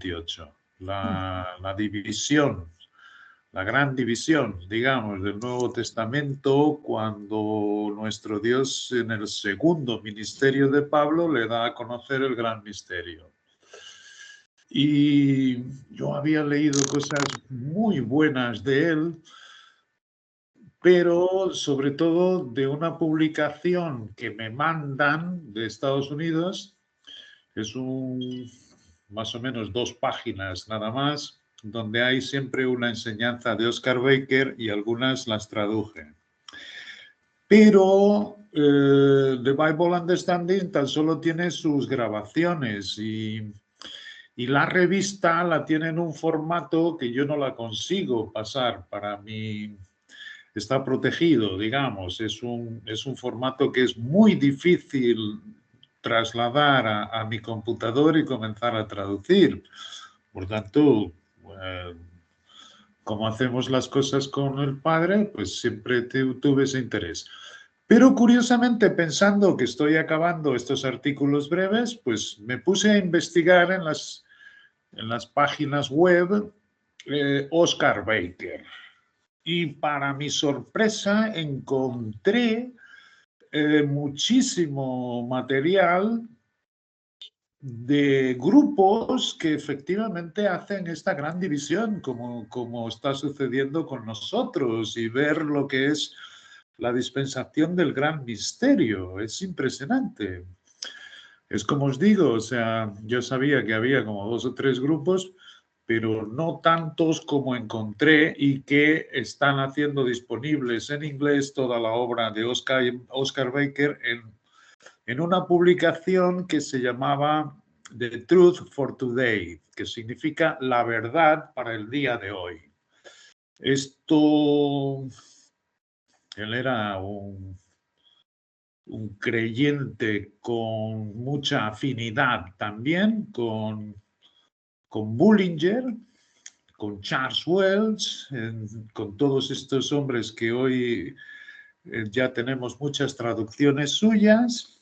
28, la división, la gran división, digamos, del Nuevo Testamento, cuando nuestro Dios en el segundo ministerio de Pablo le da a conocer el gran misterio. Y yo había leído cosas muy buenas de él, pero sobre todo de una publicación que me mandan de Estados Unidos. Es más o menos 2 páginas nada más, donde hay siempre una enseñanza de Oscar Baker y algunas las traduje. Pero The Bible Understanding tan solo tiene sus grabaciones y la revista la tiene en un formato que yo no la consigo pasar para mí. Está protegido, digamos. Es un formato que es muy difícil trasladar a mi computador y comenzar a traducir. Por tanto, como hacemos las cosas con el padre, pues siempre tuve ese interés. Pero curiosamente, pensando que estoy acabando estos artículos breves, pues me puse a investigar en las páginas web Oscar Baker. Y para mi sorpresa encontré muchísimo material de grupos que efectivamente hacen esta gran división, como está sucediendo con nosotros, y ver lo que es la dispensación del gran misterio. Es impresionante. Es como os digo, o sea, yo sabía que había como 2 o 3 grupos, pero no tantos como encontré y que están haciendo disponibles en inglés toda la obra de Oscar Baker en una publicación que se llamaba The Truth for Today, que significa la verdad para el día de hoy. Esto, él era un creyente con mucha afinidad también con Bullinger, con Charles Wells, con todos estos hombres que hoy ya tenemos muchas traducciones suyas.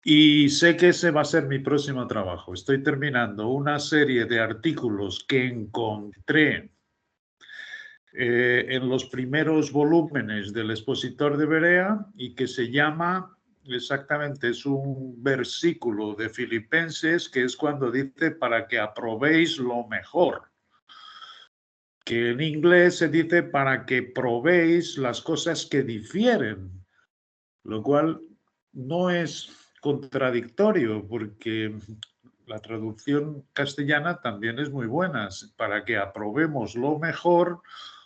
Y sé que ese va a ser mi próximo trabajo. Estoy terminando una serie de artículos que encontré en los primeros volúmenes del Expositor de Berea y que se llama, exactamente, es un versículo de Filipenses que es cuando dice para que aprobéis lo mejor, que en inglés se dice para que probéis las cosas que difieren, lo cual no es contradictorio porque la traducción castellana también es muy buena. Para que aprobemos lo mejor,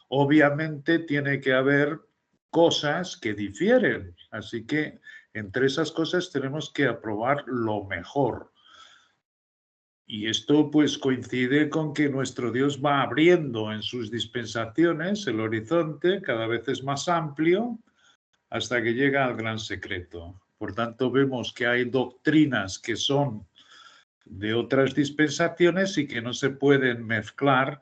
obviamente tiene que haber cosas que difieren. Así que entre esas cosas tenemos que aprobar lo mejor. Y esto pues coincide con que nuestro Dios va abriendo en sus dispensaciones el horizonte, cada vez es más amplio, hasta que llega al gran secreto. Por tanto, vemos que hay doctrinas que son de otras dispensaciones y que no se pueden mezclar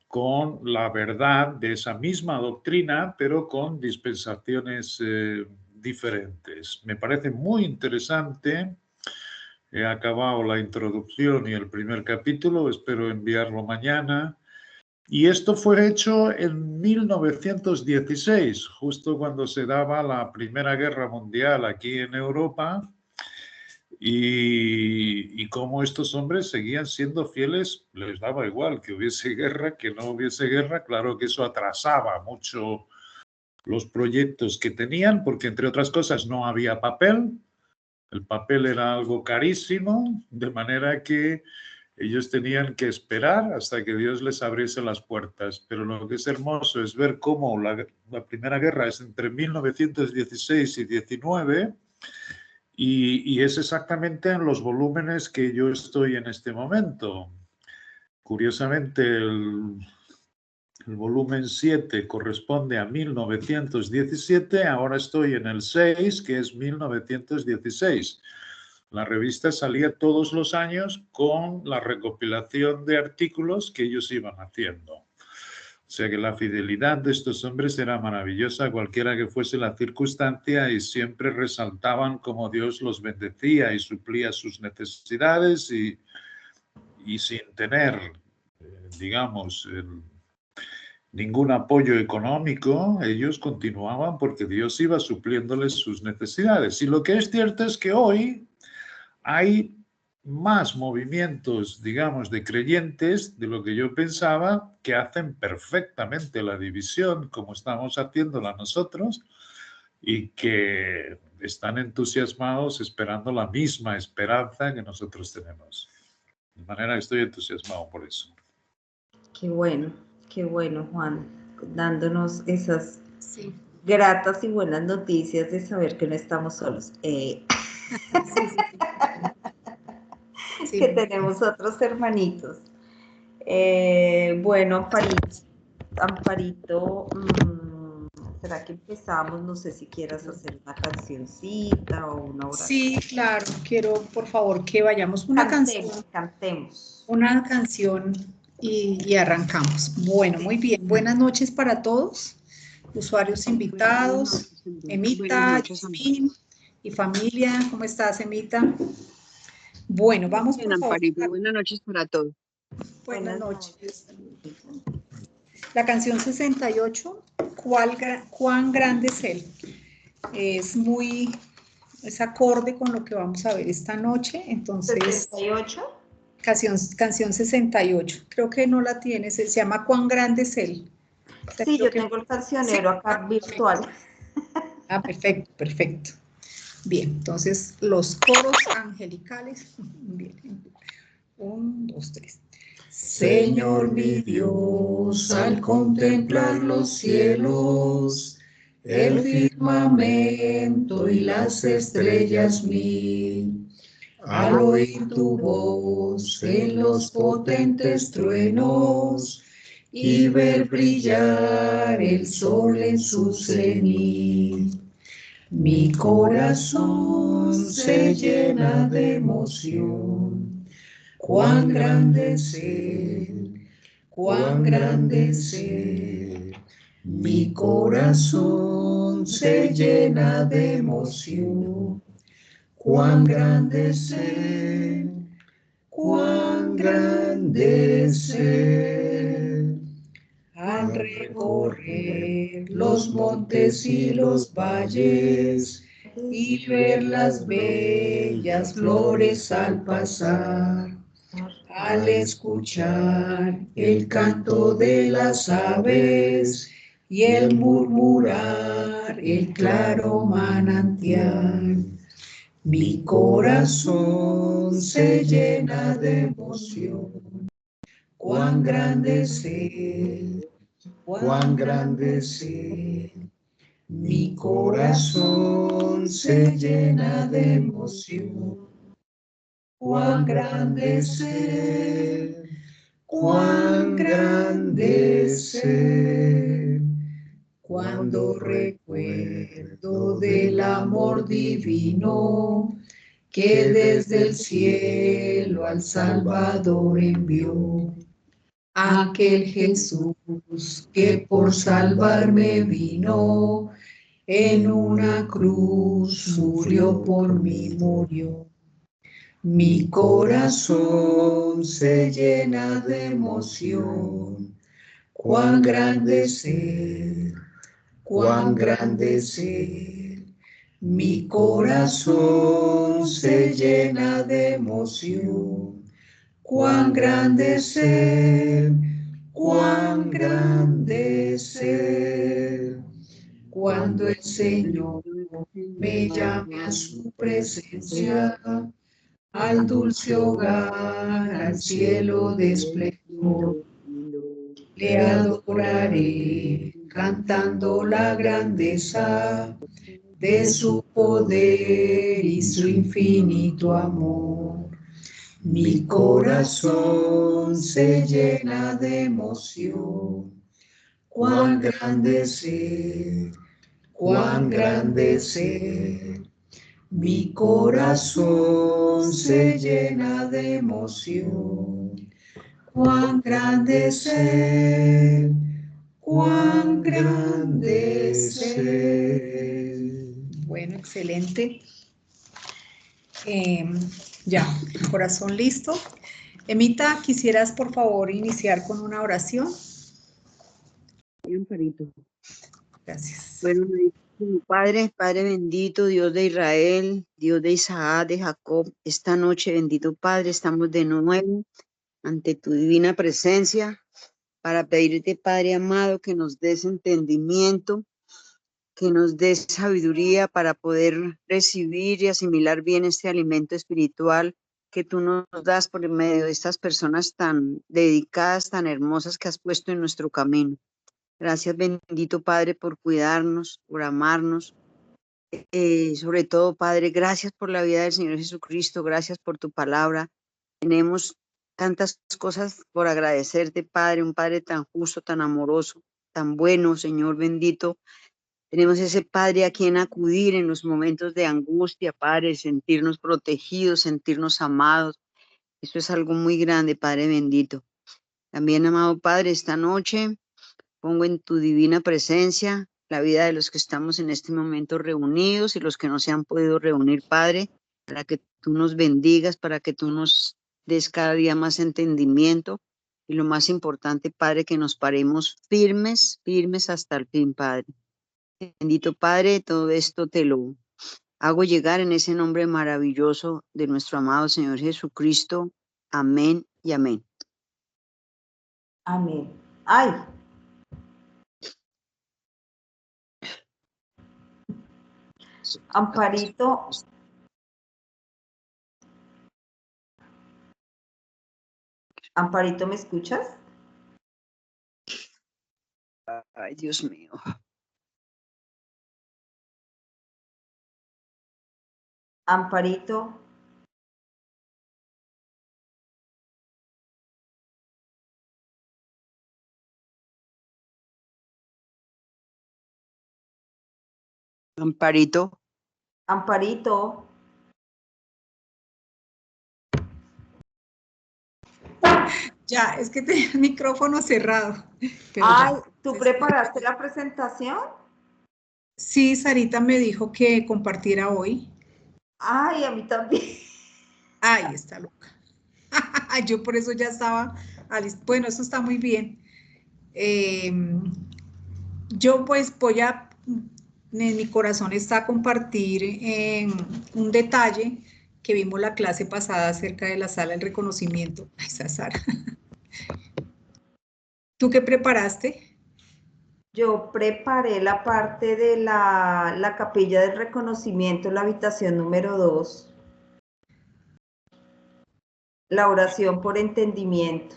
con la verdad de esa misma doctrina, pero con dispensaciones diferentes. Me parece muy interesante. He acabado la introducción y el primer capítulo, espero enviarlo mañana. Y esto fue hecho en 1916, justo cuando se daba la Primera Guerra Mundial aquí en Europa, y como estos hombres seguían siendo fieles, les daba igual que hubiese guerra, que no hubiese guerra. Claro que eso atrasaba mucho los proyectos que tenían, porque entre otras cosas no había papel. El papel era algo carísimo, de manera que ellos tenían que esperar hasta que Dios les abriese las puertas. Pero lo que es hermoso es ver cómo la Primera Guerra es entre 1916 y 19 y es exactamente en los volúmenes que yo estoy en este momento. Curiosamente, el volumen 7 corresponde a 1917, ahora estoy en el 6, que es 1916. La revista salía todos los años con la recopilación de artículos que ellos iban haciendo. O sea que la fidelidad de estos hombres era maravillosa, cualquiera que fuese la circunstancia, y siempre resaltaban cómo Dios los bendecía y suplía sus necesidades, y y sin tener, digamos, ningún apoyo económico, ellos continuaban porque Dios iba supliéndoles sus necesidades. Y lo que es cierto es que hoy hay más movimientos, digamos, de creyentes de lo que yo pensaba, que hacen perfectamente la división como estamos haciéndola nosotros y que están entusiasmados esperando la misma esperanza que nosotros tenemos. De manera que estoy entusiasmado por eso. Qué bueno, Juan, dándonos esas gratas y buenas noticias de saber que no estamos solos. Sí. Que tenemos otros hermanitos. Bueno, Amparito, ¿será que empezamos? No sé si quieras hacer una cancioncita o una oración. Sí, claro, quiero por favor que vayamos una canción. Cantemos. Una canción y arrancamos. Bueno, muy bien. Buenas noches para todos, usuarios invitados, Emita, Yasmin y familia. ¿Cómo estás, Emita? Bueno, vamos por favor. Buenas noches para todos. Buenas noches. La canción 68, ¿cuán grande es Él? Es acorde con lo que vamos a ver esta noche. Entonces, 68. Canción 68, creo que no la tienes, se llama ¿Cuán grande es Él? Sí, yo tengo el cancionero acá virtual. Ah, perfecto, perfecto. Bien, entonces los coros angelicales. Bien. 1, 2, 3. Señor mi Dios, al contemplar los cielos, el firmamento y las estrellas mil, al oír tu voz en los potentes truenos y ver brillar el sol en su cenit, mi corazón se llena de emoción. Cuán grande es Él, cuán grande es Él. Mi corazón se llena de emoción. Cuán grande es Él, cuán grande es Él. Al recorrer los montes y los valles y ver las bellas flores al pasar, al escuchar el canto de las aves y el murmurar el claro manantial, mi corazón se llena de emoción. Cuán grande es Él, cuán grande es Él. Mi corazón se llena de emoción. Cuán grande es Él, cuán grande es Él. Cuando recuerdo del amor divino que desde el cielo al Salvador envió, aquel Jesús que por salvarme vino, en una cruz sufrió por mí, murió. Mi corazón se llena de emoción. Cuán grande es Él, cuán grande es Él. Mi corazón se llena de emoción. Cuán grande es Él, cuán grande es Él. Cuando el Señor me llame a su presencia, al dulce hogar, al cielo de esplendor, le adoraré cantando la grandeza de su poder y su infinito amor. Mi corazón se llena de emoción. Cuán grande es Él, cuán grande es Él. Mi corazón se llena de emoción. Cuán grande es Él, cuán grande es Él. Bueno, excelente. Ya, el corazón listo. Emita, ¿quisieras por favor iniciar con una oración? Amparito. Gracias. Bueno, Padre, Padre bendito, Dios de Israel, Dios de Isaac, de Jacob, esta noche, bendito Padre, estamos de nuevo ante tu divina presencia para pedirte, Padre amado, que nos des entendimiento, que nos des sabiduría para poder recibir y asimilar bien este alimento espiritual que tú nos das por medio de estas personas tan dedicadas, tan hermosas que has puesto en nuestro camino. Gracias, bendito Padre, por cuidarnos, por amarnos. Sobre todo, Padre, gracias por la vida del Señor Jesucristo, gracias por tu palabra. Tenemos tantas cosas por agradecerte, Padre, un Padre tan justo, tan amoroso, tan bueno, Señor bendito. Tenemos ese Padre a quien acudir en los momentos de angustia, Padre, sentirnos protegidos, sentirnos amados. Eso es algo muy grande, Padre bendito. También, amado Padre, esta noche pongo en tu divina presencia la vida de los que estamos en este momento reunidos y los que no se han podido reunir, Padre, para que tú nos bendigas, para que tú nos des cada día más entendimiento y lo más importante, Padre, que nos paremos firmes, firmes hasta el fin, Padre. Bendito Padre, todo esto te lo hago llegar en ese nombre maravilloso de nuestro amado Señor Jesucristo. Amén y amén. Amén. Ay. Amparito. Amparito, ¿me escuchas? Ay, Dios mío. Amparito. Amparito. Amparito. Ya, es que tenía el micrófono cerrado. Pero Ay, ya. ¿tú preparaste la presentación? Sí, Sarita me dijo que compartiera hoy. Ay, a mí también. Ay, está loca. Yo por eso ya estaba, bueno, eso está muy bien. Yo pues voy a, en mi corazón está compartir un detalle que vimos la clase pasada acerca de la sala del reconocimiento. Ay, esa Sara. ¿Tú qué preparaste? Yo preparé la parte de la capilla del reconocimiento, la habitación número 2. La oración por entendimiento.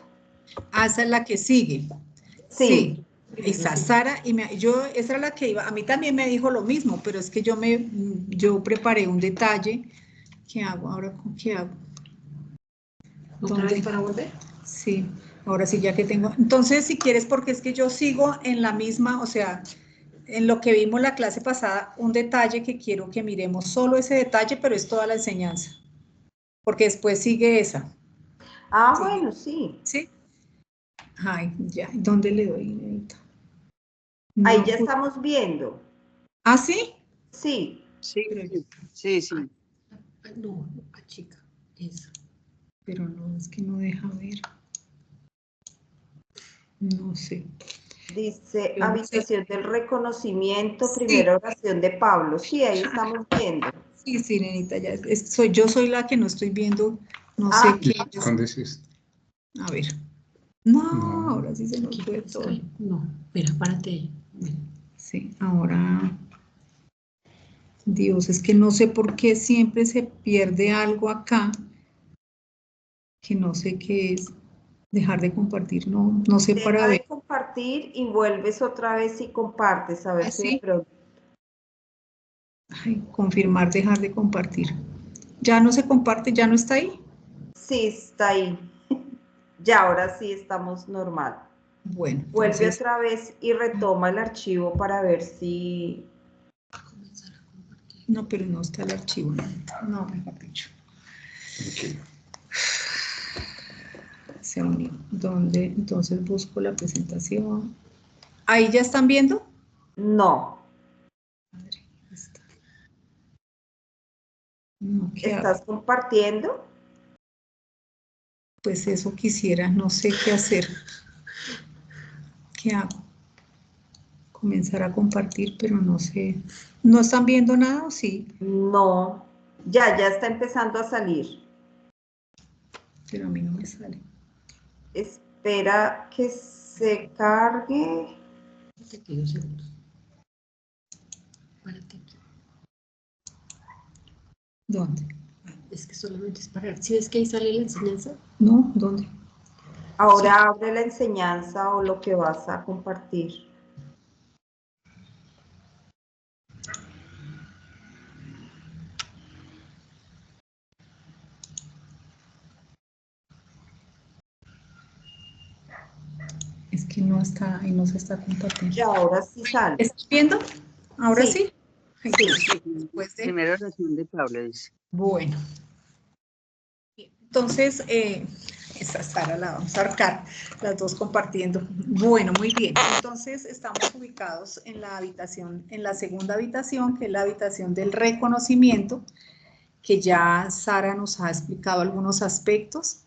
Ah, esa es la que sigue. Sí. Sí. Esa Sara, y yo, esa era la que iba, a mí también me dijo lo mismo, pero es que yo preparé un detalle. ¿Qué hago ahora? ¿Qué hago? ¿Otra vez para volver? Sí, ahora sí, ya que tengo. Entonces, si quieres, porque es que yo sigo en la misma, o sea, en lo que vimos la clase pasada, un detalle que quiero que miremos, solo ese detalle, pero es toda la enseñanza, porque después sigue esa. Ah, ¿Sí? bueno, sí. ¿Sí? Ay, ya, ¿dónde le doy? Ahí No, ya estamos viendo. ¿Ah, sí? Sí. Sí, Pero, sí, sí. No, chica, eso. pero no, es que no deja ver. No sé. Dice Yo no sé. habitación del reconocimiento, Sí, primera oración de Pablo. Sí, ahí estamos viendo. sí, sí, nenita, ya. Yo soy la que no estoy viendo, no Ah, sé qué. ¿Dónde es esto? A ver. No, No. ahora sí se nos fue todo. No, mira, párate. Sí, ahora, Dios, es que no sé por qué siempre se pierde algo acá, que no sé qué es. Dejar de compartir, no sé para deja ver. de compartir y vuelves otra vez y compartes, a ver si de Así, pronto. ay, confirmar, dejar de compartir. Ya no se comparte, ya no está ahí. Sí, está ahí. Ya, ahora sí estamos normal. Bueno, Vuelve entonces, otra vez y retoma el archivo para ver si... no, pero no está el archivo, no, mejor dicho. Okay. Se unió. ¿Dónde? Entonces busco la presentación. ¿Ahí ya están viendo? No. Madre, está. No, ¿qué hago? ¿Estás compartiendo? Pues eso quisiera, no sé qué hacer. ¿Qué hago? Comenzar a compartir, pero no sé. ¿No están viendo nada o sí? No, ya está empezando a salir. Pero a mí no me sale. Espera que se cargue. Aquí 2 segundos. Párate aquí. ¿Dónde? Es que solamente es parar. ¿Sí ves que ahí sale la enseñanza? No, ¿dónde? Ahora abre la enseñanza o lo que vas a compartir. Es que no está, ahí no se está compartiendo. Ya, ahora sí sale. ¿Estás viendo? ¿Ahora sí? Sí. Después de... Primera oración de Pablo dice. Bueno. Entonces, esa Sara la vamos a arcar, las dos compartiendo. Bueno, muy bien. Entonces, estamos ubicados en la habitación, en la segunda habitación, que es la habitación del reconocimiento, que ya Sara nos ha explicado algunos aspectos.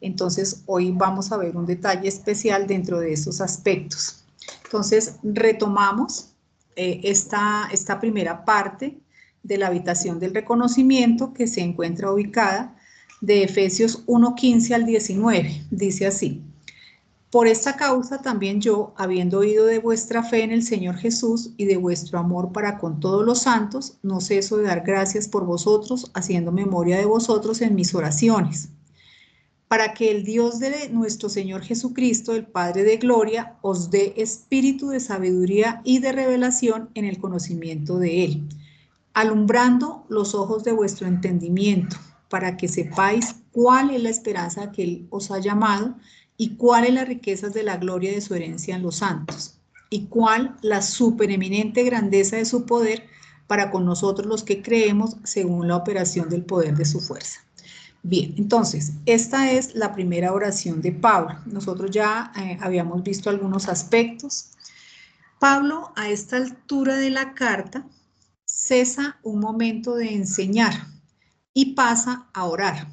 Entonces, hoy vamos a ver un detalle especial dentro de esos aspectos. Entonces, retomamos esta primera parte de la habitación del reconocimiento que se encuentra ubicada de Efesios 1:15 al 19. Dice así: por esta causa también yo, habiendo oído de vuestra fe en el Señor Jesús y de vuestro amor para con todos los santos, no ceso de dar gracias por vosotros, haciendo memoria de vosotros en mis oraciones, para que el Dios de nuestro Señor Jesucristo, el Padre de gloria, os dé espíritu de sabiduría y de revelación en el conocimiento de Él, alumbrando los ojos de vuestro entendimiento, para que sepáis cuál es la esperanza que Él os ha llamado y cuáles las riquezas de la gloria de su herencia en los santos, y cuál la supereminente grandeza de su poder para con nosotros los que creemos según la operación del poder de su fuerza. Bien, entonces, esta es la primera oración de Pablo. Nosotros ya habíamos visto algunos aspectos. Pablo, a esta altura de la carta, cesa un momento de enseñar y pasa a orar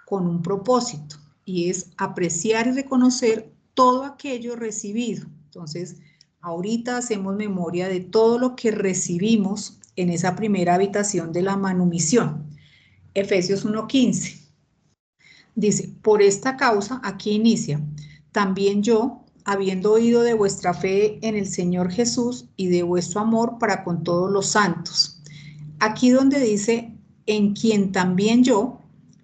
con un propósito, y es apreciar y reconocer todo aquello recibido. Entonces, ahorita hacemos memoria de todo lo que recibimos en esa primera habitación de la manumisión. Efesios 1:15. Dice, por esta causa, aquí inicia, también yo, habiendo oído de vuestra fe en el Señor Jesús y de vuestro amor para con todos los santos. Aquí donde dice, en quien también yo,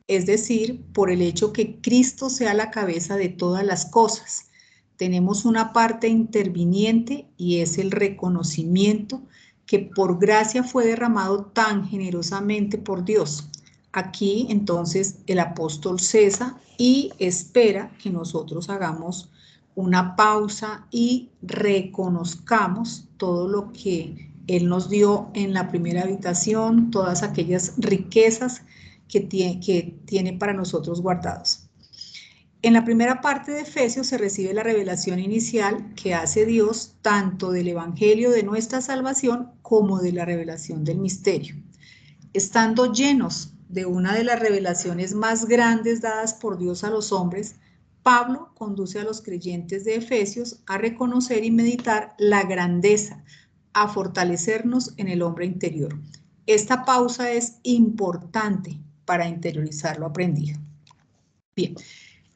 es decir, por el hecho que Cristo sea la cabeza de todas las cosas. Tenemos una parte interviniente y es el reconocimiento que por gracia fue derramado tan generosamente por Dios. Aquí entonces el apóstol cesa y espera que nosotros hagamos una pausa y reconozcamos todo lo que Él nos dio en la primera habitación, todas aquellas riquezas que tiene para nosotros guardados. En la primera parte de Efesios se recibe la revelación inicial que hace Dios tanto del evangelio de nuestra salvación como de la revelación del misterio. Estando llenos de una de las revelaciones más grandes dadas por Dios a los hombres, Pablo conduce a los creyentes de Efesios a reconocer y meditar la grandeza, a fortalecernos en el hombre interior. Esta pausa es importante para interiorizar lo aprendido. Bien,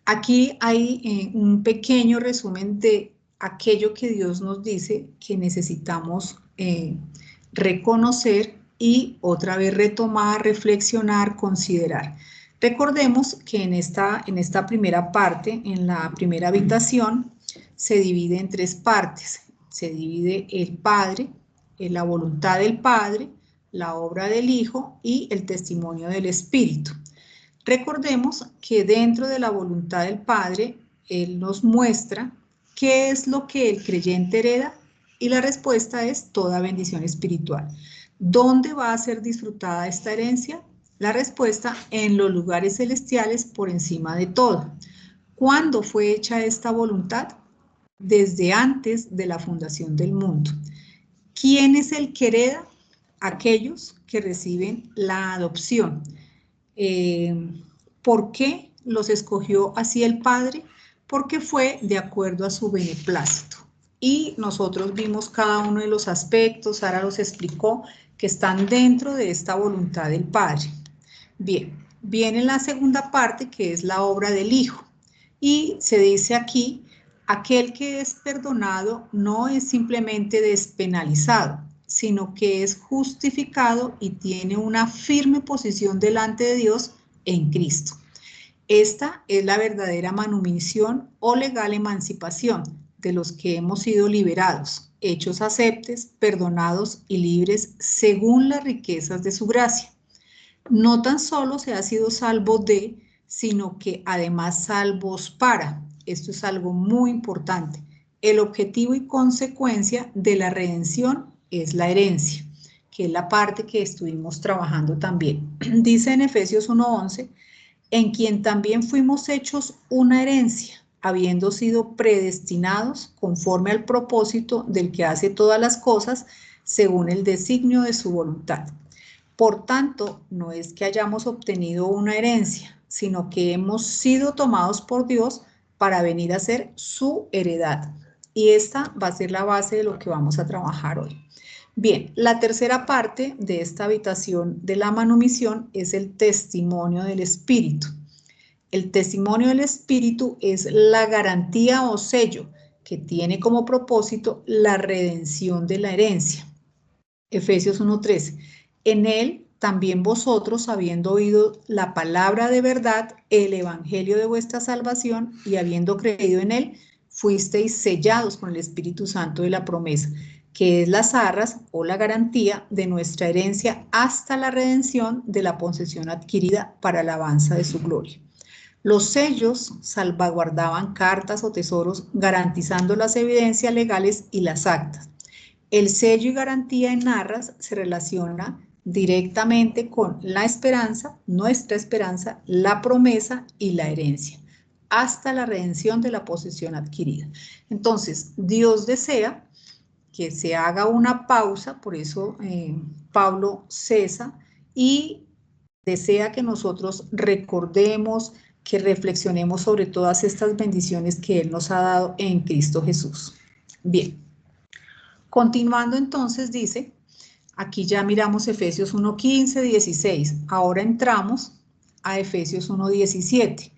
aquí hay un pequeño resumen de aquello que Dios nos dice que necesitamos reconocer y otra vez retomar, reflexionar, considerar. Recordemos que en esta primera parte, en la primera habitación, se divide en 3 partes. Se divide el Padre, la voluntad del Padre, la obra del Hijo y el testimonio del Espíritu. Recordemos que dentro de la voluntad del Padre, Él nos muestra qué es lo que el creyente hereda y la respuesta es toda bendición espiritual. ¿Dónde va a ser disfrutada esta herencia? La respuesta, en los lugares celestiales por encima de todo. ¿Cuándo fue hecha esta voluntad? Desde antes de la fundación del mundo. ¿Quién es el que hereda? Aquellos que reciben la adopción. ¿Por qué los escogió así el Padre, porque fue de acuerdo a su beneplácito. Y nosotros vimos cada uno de los aspectos, Sara los explicó, que están dentro de esta voluntad del Padre. Bien, viene la segunda parte, que es la obra del Hijo. Y se dice aquí, aquel que es perdonado no es simplemente despenalizado, sino que es justificado y tiene una firme posición delante de Dios en Cristo. Esta es la verdadera manumisión o legal emancipación de los que hemos sido liberados, hechos aceptes, perdonados y libres según las riquezas de su gracia. No tan solo se ha sido salvo de, sino que además salvos para. Esto es algo muy importante. El objetivo y consecuencia de la redención es la herencia, que es la parte que estuvimos trabajando también. Dice en Efesios 1:11, en quien también fuimos hechos una herencia, habiendo sido predestinados conforme al propósito del que hace todas las cosas según el designio de su voluntad. Por tanto, no es que hayamos obtenido una herencia, sino que hemos sido tomados por Dios para venir a ser su heredad. Y esta va a ser la base de lo que vamos a trabajar hoy. Bien, la tercera parte de esta habitación de la manumisión es el testimonio del Espíritu. El testimonio del Espíritu es la garantía o sello que tiene como propósito la redención de la herencia. Efesios 1:13. En él también vosotros, habiendo oído la palabra de verdad, el evangelio de vuestra salvación, y habiendo creído en él, fuisteis sellados con el Espíritu Santo de la promesa, que es las arras o la garantía de nuestra herencia hasta la redención de la posesión adquirida para alabanza de su gloria. Los sellos salvaguardaban cartas o tesoros, garantizando las evidencias legales y las actas. El sello y garantía en arras se relaciona directamente con la esperanza, nuestra esperanza, la promesa y la herencia, hasta la redención de la posesión adquirida. Entonces, Dios desea que se haga una pausa, por eso Pablo cesa y desea que nosotros recordemos, que reflexionemos sobre todas estas bendiciones que Él nos ha dado en Cristo Jesús. Bien. Continuando entonces dice, aquí ya miramos Efesios 1:15, 16. Ahora entramos a Efesios 1:17.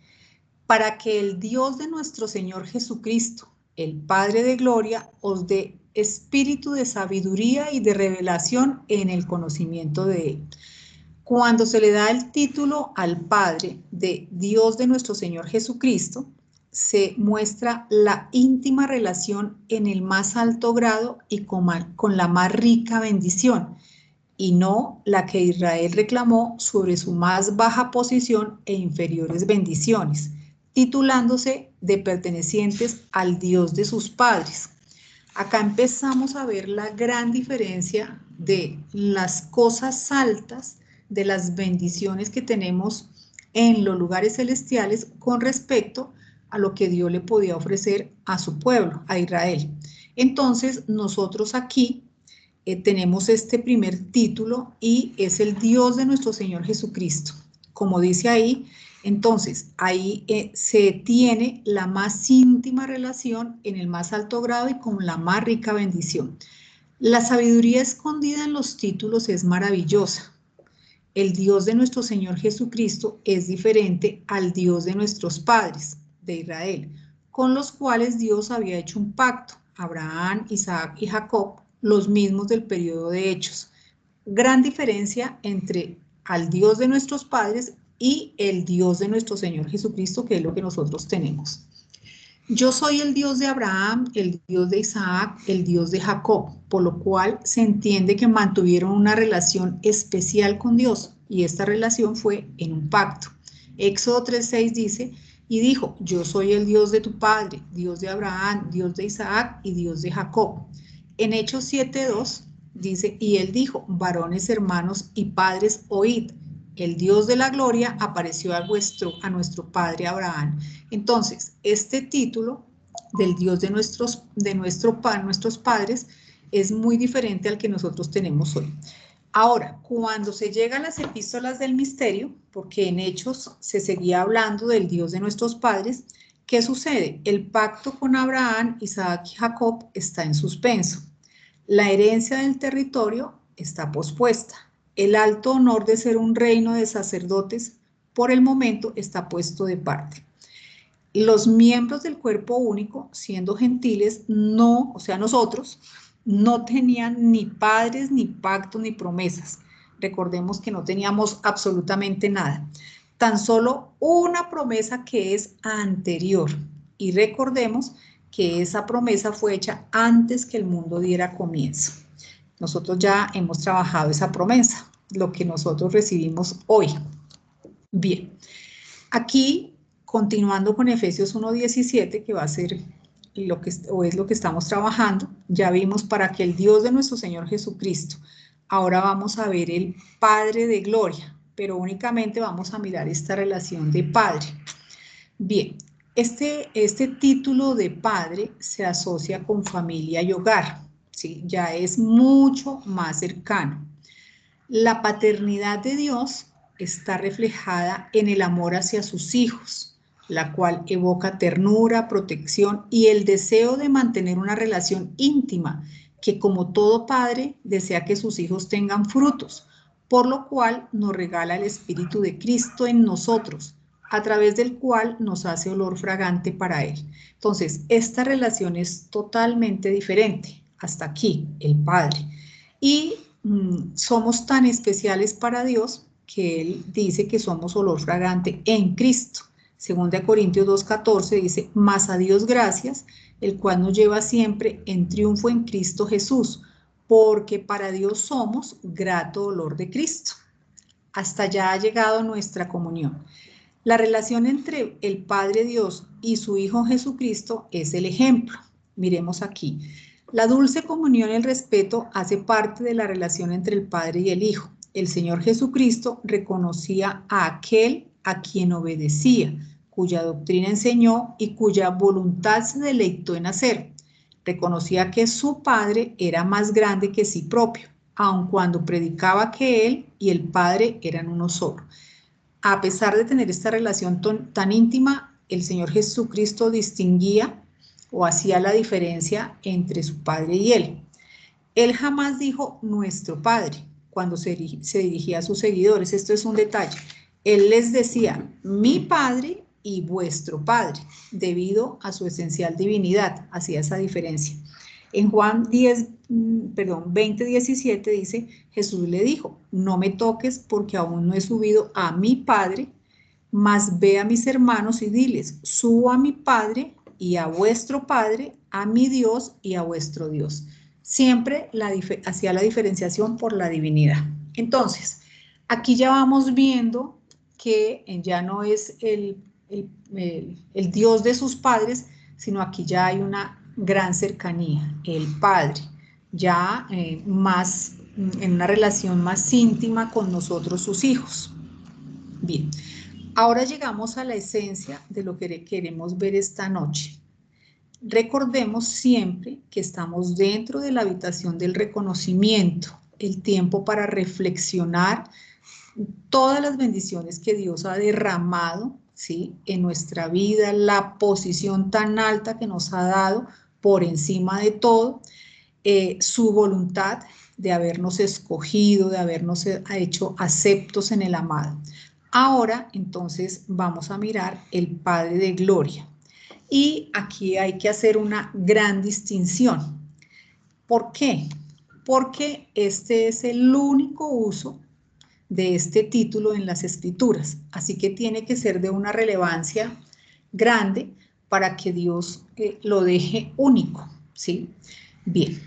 Para que el Dios de nuestro Señor Jesucristo, el Padre de gloria, os dé espíritu de sabiduría y de revelación en el conocimiento de Él. Cuando se le da el título al Padre de Dios de nuestro Señor Jesucristo, se muestra la íntima relación en el más alto grado y con la más rica bendición, y no la que Israel reclamó sobre su más baja posición e inferiores bendiciones, titulándose de pertenecientes al Dios de sus padres. Acá empezamos a ver la gran diferencia de las cosas altas, de las bendiciones que tenemos en los lugares celestiales con respecto a lo que Dios le podía ofrecer a su pueblo, a Israel. Entonces, nosotros aquí tenemos este primer título y es el Dios de nuestro Señor Jesucristo. Como dice ahí, entonces ahí se tiene la más íntima relación en el más alto grado y con la más rica bendición. La sabiduría escondida en los títulos es maravillosa. El Dios de nuestro Señor Jesucristo es diferente al Dios de nuestros padres, de Israel, con los cuales Dios había hecho un pacto, Abraham, Isaac y Jacob, los mismos del periodo de Hechos. Gran diferencia entre al Dios de nuestros padres y el Dios de nuestro Señor Jesucristo, que es lo que nosotros tenemos. Yo soy el Dios de Abraham, el Dios de Isaac, el Dios de Jacob, por lo cual se entiende que mantuvieron una relación especial con Dios, y esta relación fue en un pacto. Éxodo 3:6 dice, y dijo, yo soy el Dios de tu padre, Dios de Abraham, Dios de Isaac y Dios de Jacob. En Hechos 7:2 dice, y él dijo, varones, hermanos y padres, oíd, el Dios de la gloria apareció a nuestro padre Abraham. Entonces, este título del Dios de nuestros padres es muy diferente al que nosotros tenemos hoy. Ahora, cuando se llega a las epístolas del misterio, porque en Hechos se seguía hablando del Dios de nuestros padres, ¿qué sucede? El pacto con Abraham, Isaac y Jacob está en suspenso. La herencia del territorio está pospuesta. El alto honor de ser un reino de sacerdotes, por el momento, está puesto de parte. Los miembros del cuerpo único, siendo gentiles, no, o sea, nosotros, no tenían ni padres, ni pactos, ni promesas. Recordemos que no teníamos absolutamente nada. Tan solo una promesa que es anterior. Y recordemos que esa promesa fue hecha antes que el mundo diera comienzo. Nosotros ya hemos trabajado esa promesa, lo que nosotros recibimos hoy. Bien, aquí, continuando con Efesios 1:17, que va a ser lo que estamos trabajando, ya vimos para que el Dios de nuestro Señor Jesucristo, ahora vamos a ver el Padre de Gloria, pero únicamente vamos a mirar esta relación de Padre. Bien, este título de Padre se asocia con familia y hogar, ¿sí? Ya es mucho más cercano. La paternidad de Dios está reflejada en el amor hacia sus hijos, la cual evoca ternura, protección y el deseo de mantener una relación íntima, que como todo padre desea que sus hijos tengan frutos, por lo cual nos regala el Espíritu de Cristo en nosotros, a través del cual nos hace olor fragante para Él. Entonces, esta relación es totalmente diferente. Hasta aquí, el Padre. Y somos tan especiales para Dios que Él dice que somos olor fragante en Cristo. 2 Corintios 2:14 dice, mas a Dios gracias, el cual nos lleva siempre en triunfo en Cristo Jesús, porque para Dios somos grato olor de Cristo. Hasta allá ha llegado nuestra comunión. La relación entre el Padre Dios y su Hijo Jesucristo es el ejemplo. Miremos aquí. La dulce comunión y el respeto hace parte de la relación entre el Padre y el Hijo. El Señor Jesucristo reconocía a aquel a quien obedecía, cuya doctrina enseñó y cuya voluntad se deleitó en hacer. Reconocía que su Padre era más grande que sí propio, aun cuando predicaba que Él y el Padre eran uno solo. A pesar de tener esta relación tan íntima, el Señor Jesucristo distinguía o hacía la diferencia entre su Padre y Él. Él jamás dijo nuestro Padre cuando se dirigía a sus seguidores. Esto es un detalle. Él les decía mi Padre y vuestro Padre, debido a su esencial divinidad, hacía esa diferencia. En Juan 20:17 dice, Jesús le dijo, no me toques porque aún no he subido a mi Padre, mas ve a mis hermanos y diles, subo a mi Padre y a vuestro Padre, a mi Dios y a vuestro Dios. Siempre hacía la diferenciación por la divinidad. Entonces, aquí ya vamos viendo que ya no es el Dios de sus padres, sino aquí ya hay una gran cercanía, el Padre, ya más en una relación más íntima con nosotros, sus hijos. Bien, ahora llegamos a la esencia de lo que queremos ver esta noche. Recordemos siempre que estamos dentro de la habitación del reconocimiento, el tiempo para reflexionar todas las bendiciones que Dios ha derramado, ¿sí?, en nuestra vida, la posición tan alta que nos ha dado por encima de todo, su voluntad de habernos escogido, de habernos hecho aceptos en el amado. Ahora, entonces, vamos a mirar el Padre de Gloria. Y aquí hay que hacer una gran distinción. ¿Por qué? Porque este es el único uso de este título en las Escrituras, así que tiene que ser de una relevancia grande para que Dios lo deje único, ¿sí? Bien,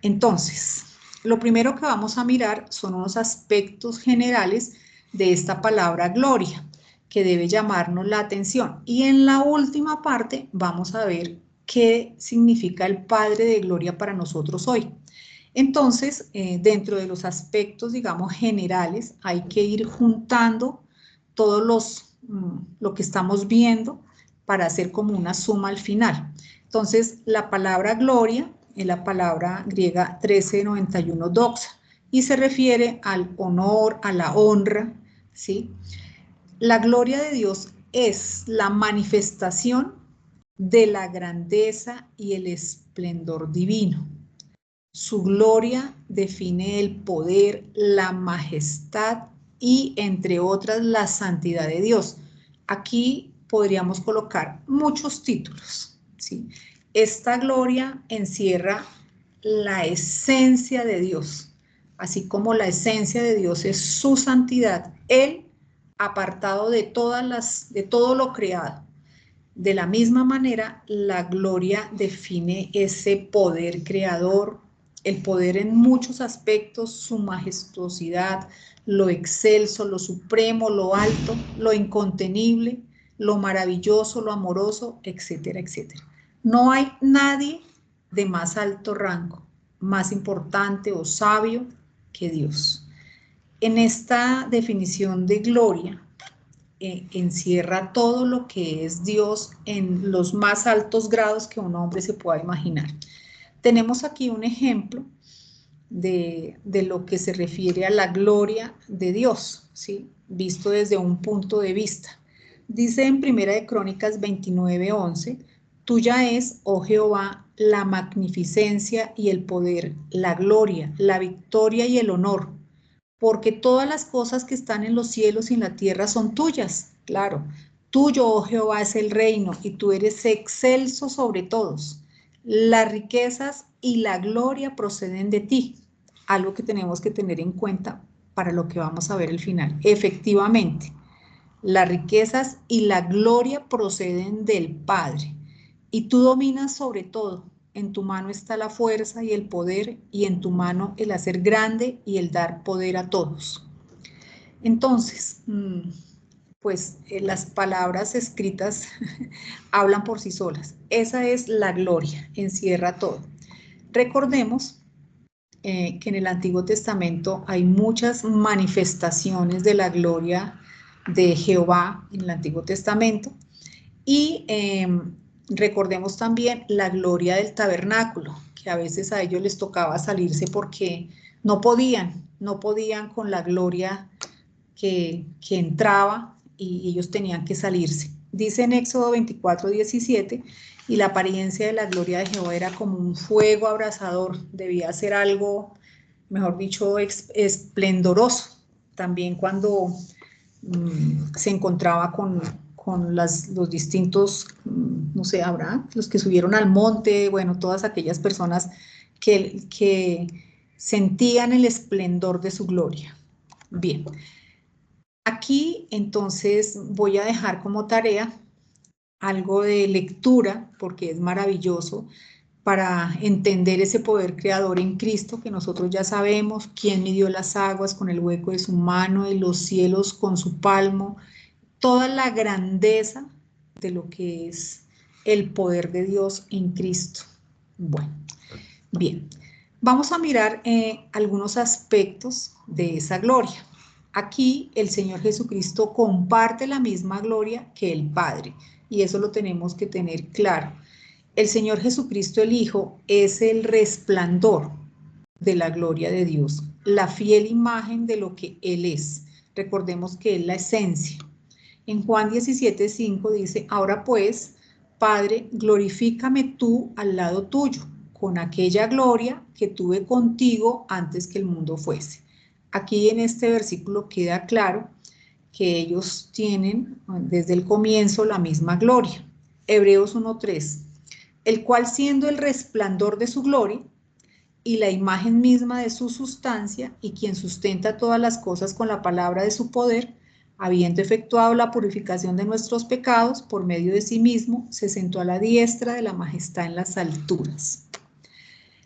entonces, lo primero que vamos a mirar son unos aspectos generales de esta palabra gloria, que debe llamarnos la atención. Y en la última parte vamos a ver qué significa el Padre de Gloria para nosotros hoy. Entonces, dentro de los aspectos, digamos, generales, hay que ir juntando todos lo que estamos viendo para hacer como una suma al final. Entonces, la palabra gloria es la palabra griega 1391 doxa, y se refiere al honor, a la honra, ¿sí? La gloria de Dios es la manifestación de la grandeza y el esplendor divino. Su gloria define el poder, la majestad y, entre otras, la santidad de Dios. Aquí podríamos colocar muchos títulos, ¿sí? Esta gloria encierra la esencia de Dios, así como la esencia de Dios es su santidad, Él apartado de todo lo creado. De la misma manera, la gloria define ese poder creador, el poder en muchos aspectos, su majestuosidad, lo excelso, lo supremo, lo alto, lo incontenible, lo maravilloso, lo amoroso, etcétera, etcétera. No hay nadie de más alto rango, más importante o sabio que Dios. En esta definición de gloria, encierra todo lo que es Dios en los más altos grados que un hombre se pueda imaginar. Tenemos aquí un ejemplo de lo que se refiere a la gloria de Dios, ¿sí? Visto desde un punto de vista. Dice en Primera de Crónicas 29:11, tuya es, oh Jehová, la magnificencia y el poder, la gloria, la victoria y el honor, porque todas las cosas que están en los cielos y en la tierra son tuyas, claro. Tuyo, oh Jehová, es el reino, y tú eres excelso sobre todos. Las riquezas y la gloria proceden de ti, algo que tenemos que tener en cuenta para lo que vamos a ver al final. Efectivamente, las riquezas y la gloria proceden del Padre, y tú dominas sobre todo. En tu mano está la fuerza y el poder, y en tu mano el hacer grande y el dar poder a todos. Entonces, pues las palabras escritas hablan por sí solas. Esa es la gloria, encierra todo. Recordemos que en el Antiguo Testamento hay muchas manifestaciones de la gloria de Jehová en el Antiguo Testamento, y recordemos también la gloria del tabernáculo, que a veces a ellos les tocaba salirse porque no podían con la gloria que entraba, y ellos tenían que salirse. Dice en Éxodo 24:17, y la apariencia de la gloria de Jehová era como un fuego abrasador, debía ser algo, mejor dicho, esplendoroso. También cuando se encontraba con los distintos, no sé, Abraham, los que subieron al monte, bueno, todas aquellas personas que sentían el esplendor de su gloria. Bien, aquí entonces voy a dejar como tarea algo de lectura, porque es maravilloso para entender ese poder creador en Cristo, que nosotros ya sabemos, quién midió las aguas con el hueco de su mano y los cielos con su palmo, toda la grandeza de lo que es el poder de Dios en Cristo. Bueno, bien, vamos a mirar algunos aspectos de esa gloria. Aquí el Señor Jesucristo comparte la misma gloria que el Padre, y eso lo tenemos que tener claro. El Señor Jesucristo, el Hijo, es el resplandor de la gloria de Dios, la fiel imagen de lo que Él es. Recordemos que es la esencia. En Juan 17:5 dice, ahora pues, Padre, glorifícame tú al lado tuyo, con aquella gloria que tuve contigo antes que el mundo fuese. Aquí en este versículo queda claro que ellos tienen desde el comienzo la misma gloria. Hebreos 1:3, el cual siendo el resplandor de su gloria y la imagen misma de su sustancia, y quien sustenta todas las cosas con la palabra de su poder, habiendo efectuado la purificación de nuestros pecados por medio de sí mismo, se sentó a la diestra de la majestad en las alturas.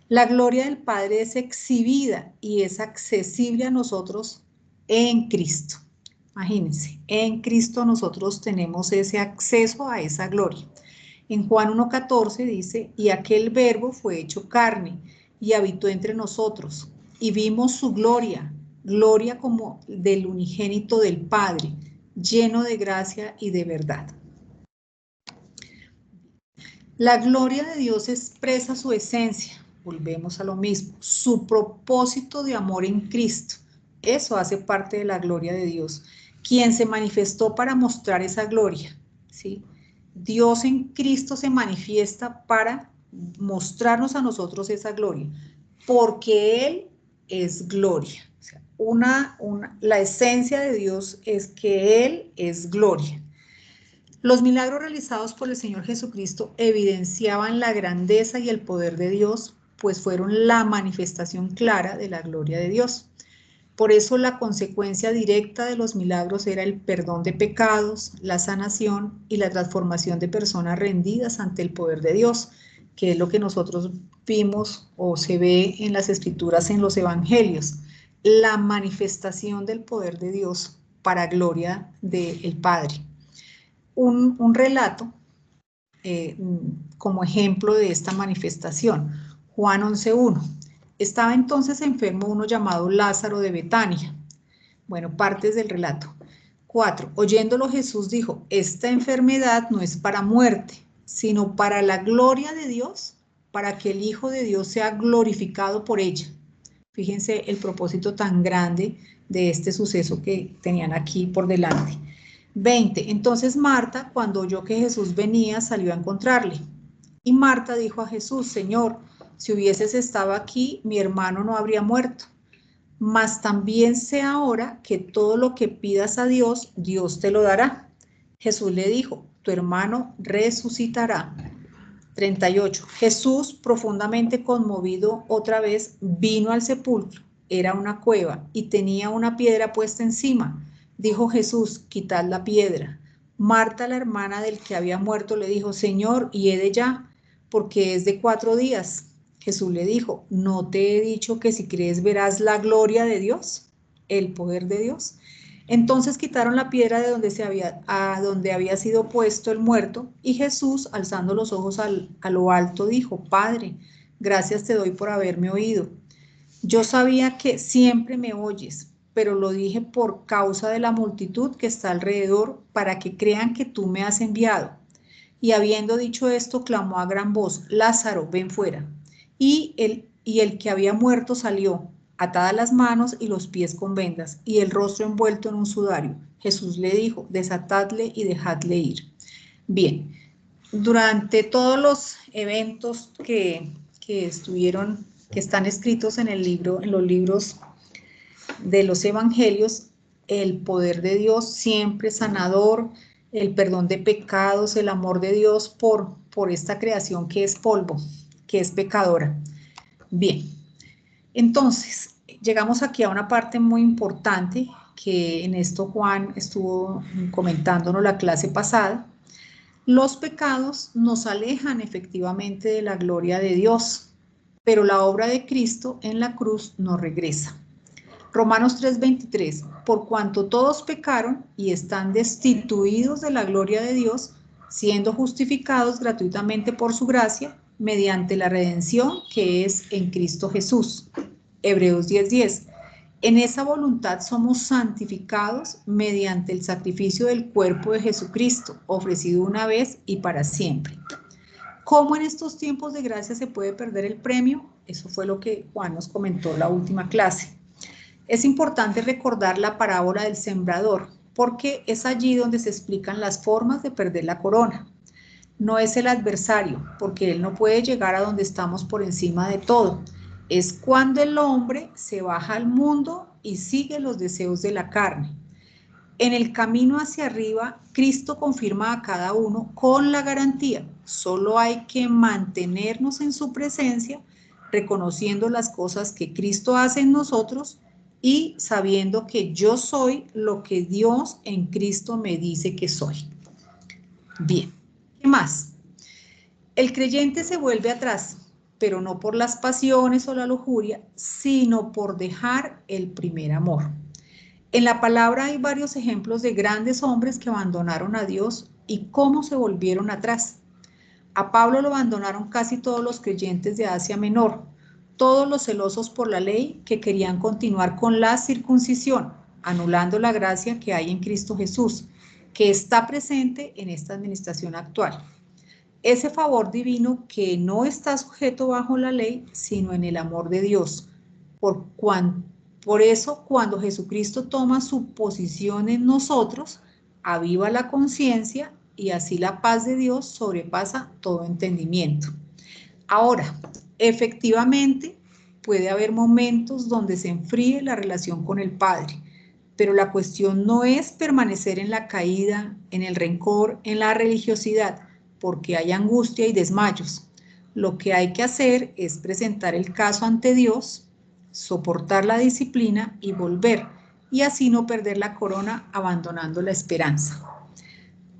La gloria del Padre es exhibida y es accesible a nosotros en Cristo. Imagínense, en Cristo nosotros tenemos ese acceso a esa gloria. En Juan 1:14 dice, y aquel verbo fue hecho carne y habitó entre nosotros, y vimos su gloria, gloria como del unigénito del Padre, lleno de gracia y de verdad. La gloria de Dios expresa su esencia, volvemos a lo mismo, su propósito de amor en Cristo. Eso hace parte de la gloria de Dios, quien se manifestó para mostrar esa gloria, ¿sí? Dios en Cristo se manifiesta para mostrarnos a nosotros esa gloria, porque Él es gloria. O sea, la esencia de Dios es que Él es gloria. Los milagros realizados por el Señor Jesucristo evidenciaban la grandeza y el poder de Dios, pues fueron la manifestación clara de la gloria de Dios. Por eso la consecuencia directa de los milagros era el perdón de pecados, la sanación y la transformación de personas rendidas ante el poder de Dios, que es lo que nosotros vimos o se ve en las Escrituras, en los Evangelios, la manifestación del poder de Dios para gloria del Padre. Un relato como ejemplo de esta manifestación, Juan 11:1. Estaba entonces enfermo uno llamado Lázaro de Betania. Bueno, partes del relato. 4. Oyéndolo Jesús dijo, esta enfermedad no es para muerte, sino para la gloria de Dios, para que el Hijo de Dios sea glorificado por ella. Fíjense el propósito tan grande de este suceso que tenían aquí por delante. 20. Entonces Marta, cuando oyó que Jesús venía, salió a encontrarle. Y Marta dijo a Jesús, Señor, si hubieses estado aquí, mi hermano no habría muerto. Mas también sé ahora que todo lo que pidas a Dios, Dios te lo dará. Jesús le dijo, tu hermano resucitará. 38. Jesús, profundamente conmovido otra vez, vino al sepulcro. Era una cueva y tenía una piedra puesta encima. Dijo Jesús, quitad la piedra. Marta, la hermana del que había muerto, le dijo, Señor, hiede ya, porque es de 4 días. Jesús le dijo, ¿no te he dicho que si crees verás la gloria de Dios, el poder de Dios? Entonces quitaron la piedra de donde había sido puesto el muerto, y Jesús, alzando los ojos a lo alto, dijo, Padre, gracias te doy por haberme oído. Yo sabía que siempre me oyes, pero lo dije por causa de la multitud que está alrededor, para que crean que tú me has enviado. Y habiendo dicho esto, clamó a gran voz, Lázaro, ven fuera. Y el que había muerto salió, atadas las manos y los pies con vendas, y el rostro envuelto en un sudario. Jesús le dijo, desatadle y dejadle ir. Bien, durante todos los eventos que están escritos en los libros de los evangelios, el poder de Dios siempre sanador, el perdón de pecados, el amor de Dios por esta creación que es polvo, que es pecadora. Bien, entonces llegamos aquí a una parte muy importante que en esto Juan estuvo comentándonos la clase pasada. Los pecados nos alejan efectivamente de la gloria de Dios, pero la obra de Cristo en la cruz nos regresa. Romanos 3:23, por cuanto todos pecaron y están destituidos de la gloria de Dios, siendo justificados gratuitamente por su gracia, mediante la redención que es en Cristo Jesús. Hebreos 10:10, en esa voluntad somos santificados mediante el sacrificio del cuerpo de Jesucristo, ofrecido una vez y para siempre. ¿Cómo en estos tiempos de gracia se puede perder el premio? Eso fue lo que Juan nos comentó en la última clase. Es importante recordar la parábola del sembrador, porque es allí donde se explican las formas de perder la corona. No es el adversario, porque él no puede llegar a donde estamos por encima de todo. Es cuando el hombre se baja al mundo y sigue los deseos de la carne. En el camino hacia arriba, Cristo confirma a cada uno con la garantía. Solo hay que mantenernos en su presencia, reconociendo las cosas que Cristo hace en nosotros y sabiendo que yo soy lo que Dios en Cristo me dice que soy. Bien, ¿qué más? El creyente se vuelve atrás, pero no por las pasiones o la lujuria, sino por dejar el primer amor. En la palabra hay varios ejemplos de grandes hombres que abandonaron a Dios y cómo se volvieron atrás. A Pablo lo abandonaron casi todos los creyentes de Asia Menor, todos los celosos por la ley que querían continuar con la circuncisión, anulando la gracia que hay en Cristo Jesús, que está presente en esta administración actual. ese favor divino que no está sujeto bajo la ley, sino en el amor de Dios. Por eso, cuando Jesucristo toma su posición en nosotros, aviva la conciencia y así la paz de Dios sobrepasa todo entendimiento. Ahora, efectivamente, puede haber momentos donde se enfríe la relación con el Padre, pero la cuestión no es permanecer en la caída, en el rencor, en la religiosidad, porque hay angustia y desmayos. Lo que hay que hacer es presentar el caso ante Dios, soportar la disciplina y volver, y así no perder la corona abandonando la esperanza.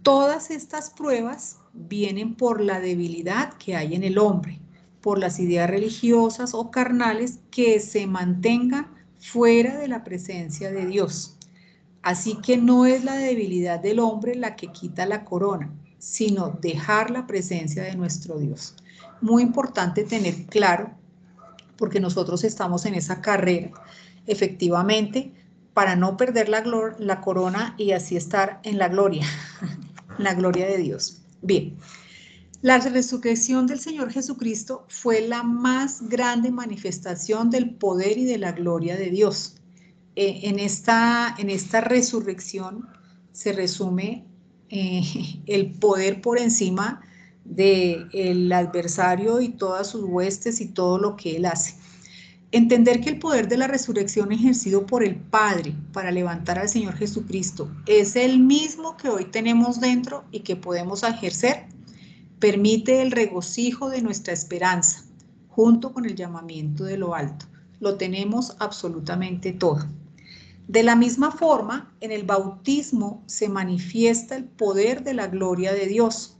Todas estas pruebas vienen por la debilidad que hay en el hombre, por las ideas religiosas o carnales que se mantengan fuera de la presencia de Dios. Así que no es la debilidad del hombre la que quita la corona, sino dejar la presencia de nuestro Dios. Muy importante tener claro, porque nosotros estamos en esa carrera, efectivamente, para no perder la corona y así estar en la gloria de Dios. Bien, la resurrección del Señor Jesucristo fue la más grande manifestación del poder y de la gloria de Dios. En esta resurrección se resume el poder por encima del adversario y todas sus huestes y todo lo que él hace. Entender que el poder de la resurrección ejercido por el Padre para levantar al Señor Jesucristo es el mismo que hoy tenemos dentro y que podemos ejercer, permite el regocijo de nuestra esperanza, junto con el llamamiento de lo alto. Lo tenemos absolutamente todo. De la misma forma, en el bautismo se manifiesta el poder de la gloria de Dios.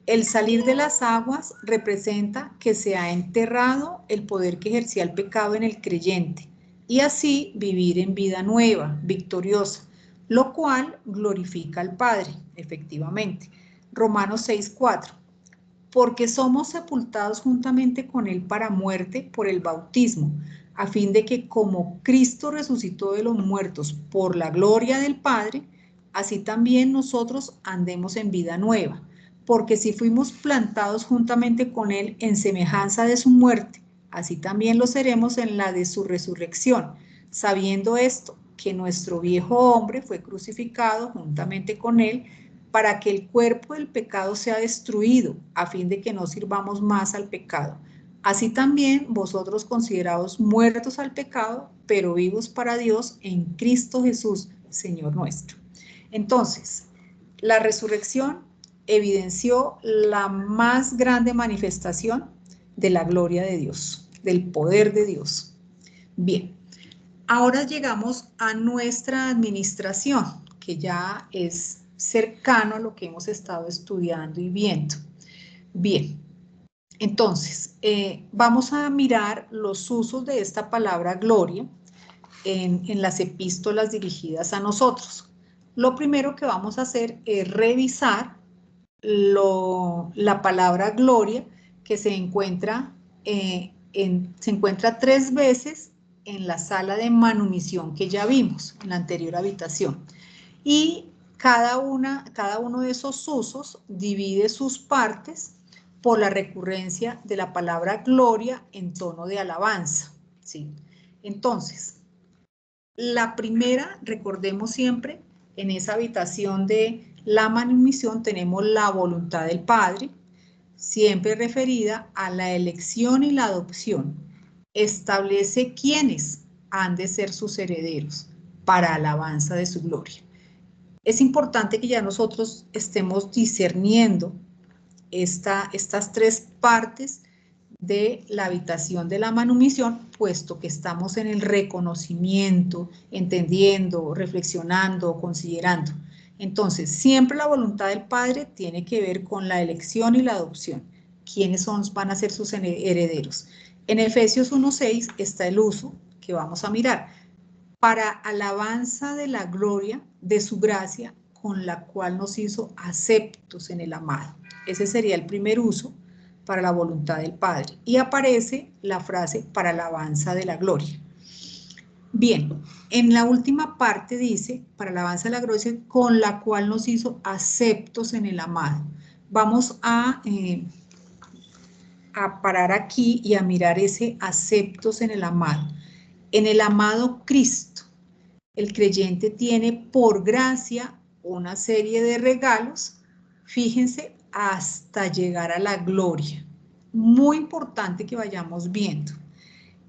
El salir de las aguas representa que se ha enterrado el poder que ejercía el pecado en el creyente y así vivir en vida nueva, victoriosa, lo cual glorifica al Padre, efectivamente. Romanos 6:4. Porque somos sepultados juntamente con Él para muerte por el bautismo, a fin de que como Cristo resucitó de los muertos por la gloria del Padre, así también nosotros andemos en vida nueva. Porque si fuimos plantados juntamente con Él en semejanza de su muerte, así también lo seremos en la de su resurrección, sabiendo esto, que nuestro viejo hombre fue crucificado juntamente con Él, para que el cuerpo del pecado sea destruido, a fin de que no sirvamos más al pecado. Así también vosotros considerados muertos al pecado, pero vivos para Dios en Cristo Jesús, Señor nuestro. Entonces, la resurrección evidenció la más grande manifestación de la gloria de Dios, del poder de Dios. Bien, ahora llegamos a nuestra administración, que ya es cercano a lo que hemos estado estudiando y viendo. Bien, entonces, vamos a mirar los usos de esta palabra gloria en las epístolas dirigidas a nosotros. Lo primero que vamos a hacer es revisar la palabra gloria, que se encuentra 3 veces en la sala de manumisión que ya vimos en la anterior habitación. Y cada uno de esos usos divide sus partes por la recurrencia de la palabra gloria en tono de alabanza, ¿sí? Entonces, la primera, recordemos siempre, en esa habitación de la manumisión tenemos la voluntad del Padre, siempre referida a la elección y la adopción. Establece quiénes han de ser sus herederos para alabanza de su gloria. Es importante que ya nosotros estemos discerniendo estas 3 partes de la habitación de la manumisión, puesto que estamos en el reconocimiento, entendiendo, reflexionando, considerando. Entonces, siempre la voluntad del Padre tiene que ver con la elección y la adopción. ¿Quiénes van a ser sus herederos? En Efesios 1:6 está el uso que vamos a mirar. Para alabanza de la gloria de su gracia, con la cual nos hizo aceptos en el amado. Ese sería el primer uso para la voluntad del Padre. Y aparece la frase para alabanza de la gloria. Bien, en la última parte dice, para alabanza de la gloria, con la cual nos hizo aceptos en el amado. vamos a parar aquí y a mirar ese aceptos en el amado. En el amado Cristo, el creyente tiene por gracia una serie de regalos, fíjense, hasta llegar a la gloria. Muy importante que vayamos viendo.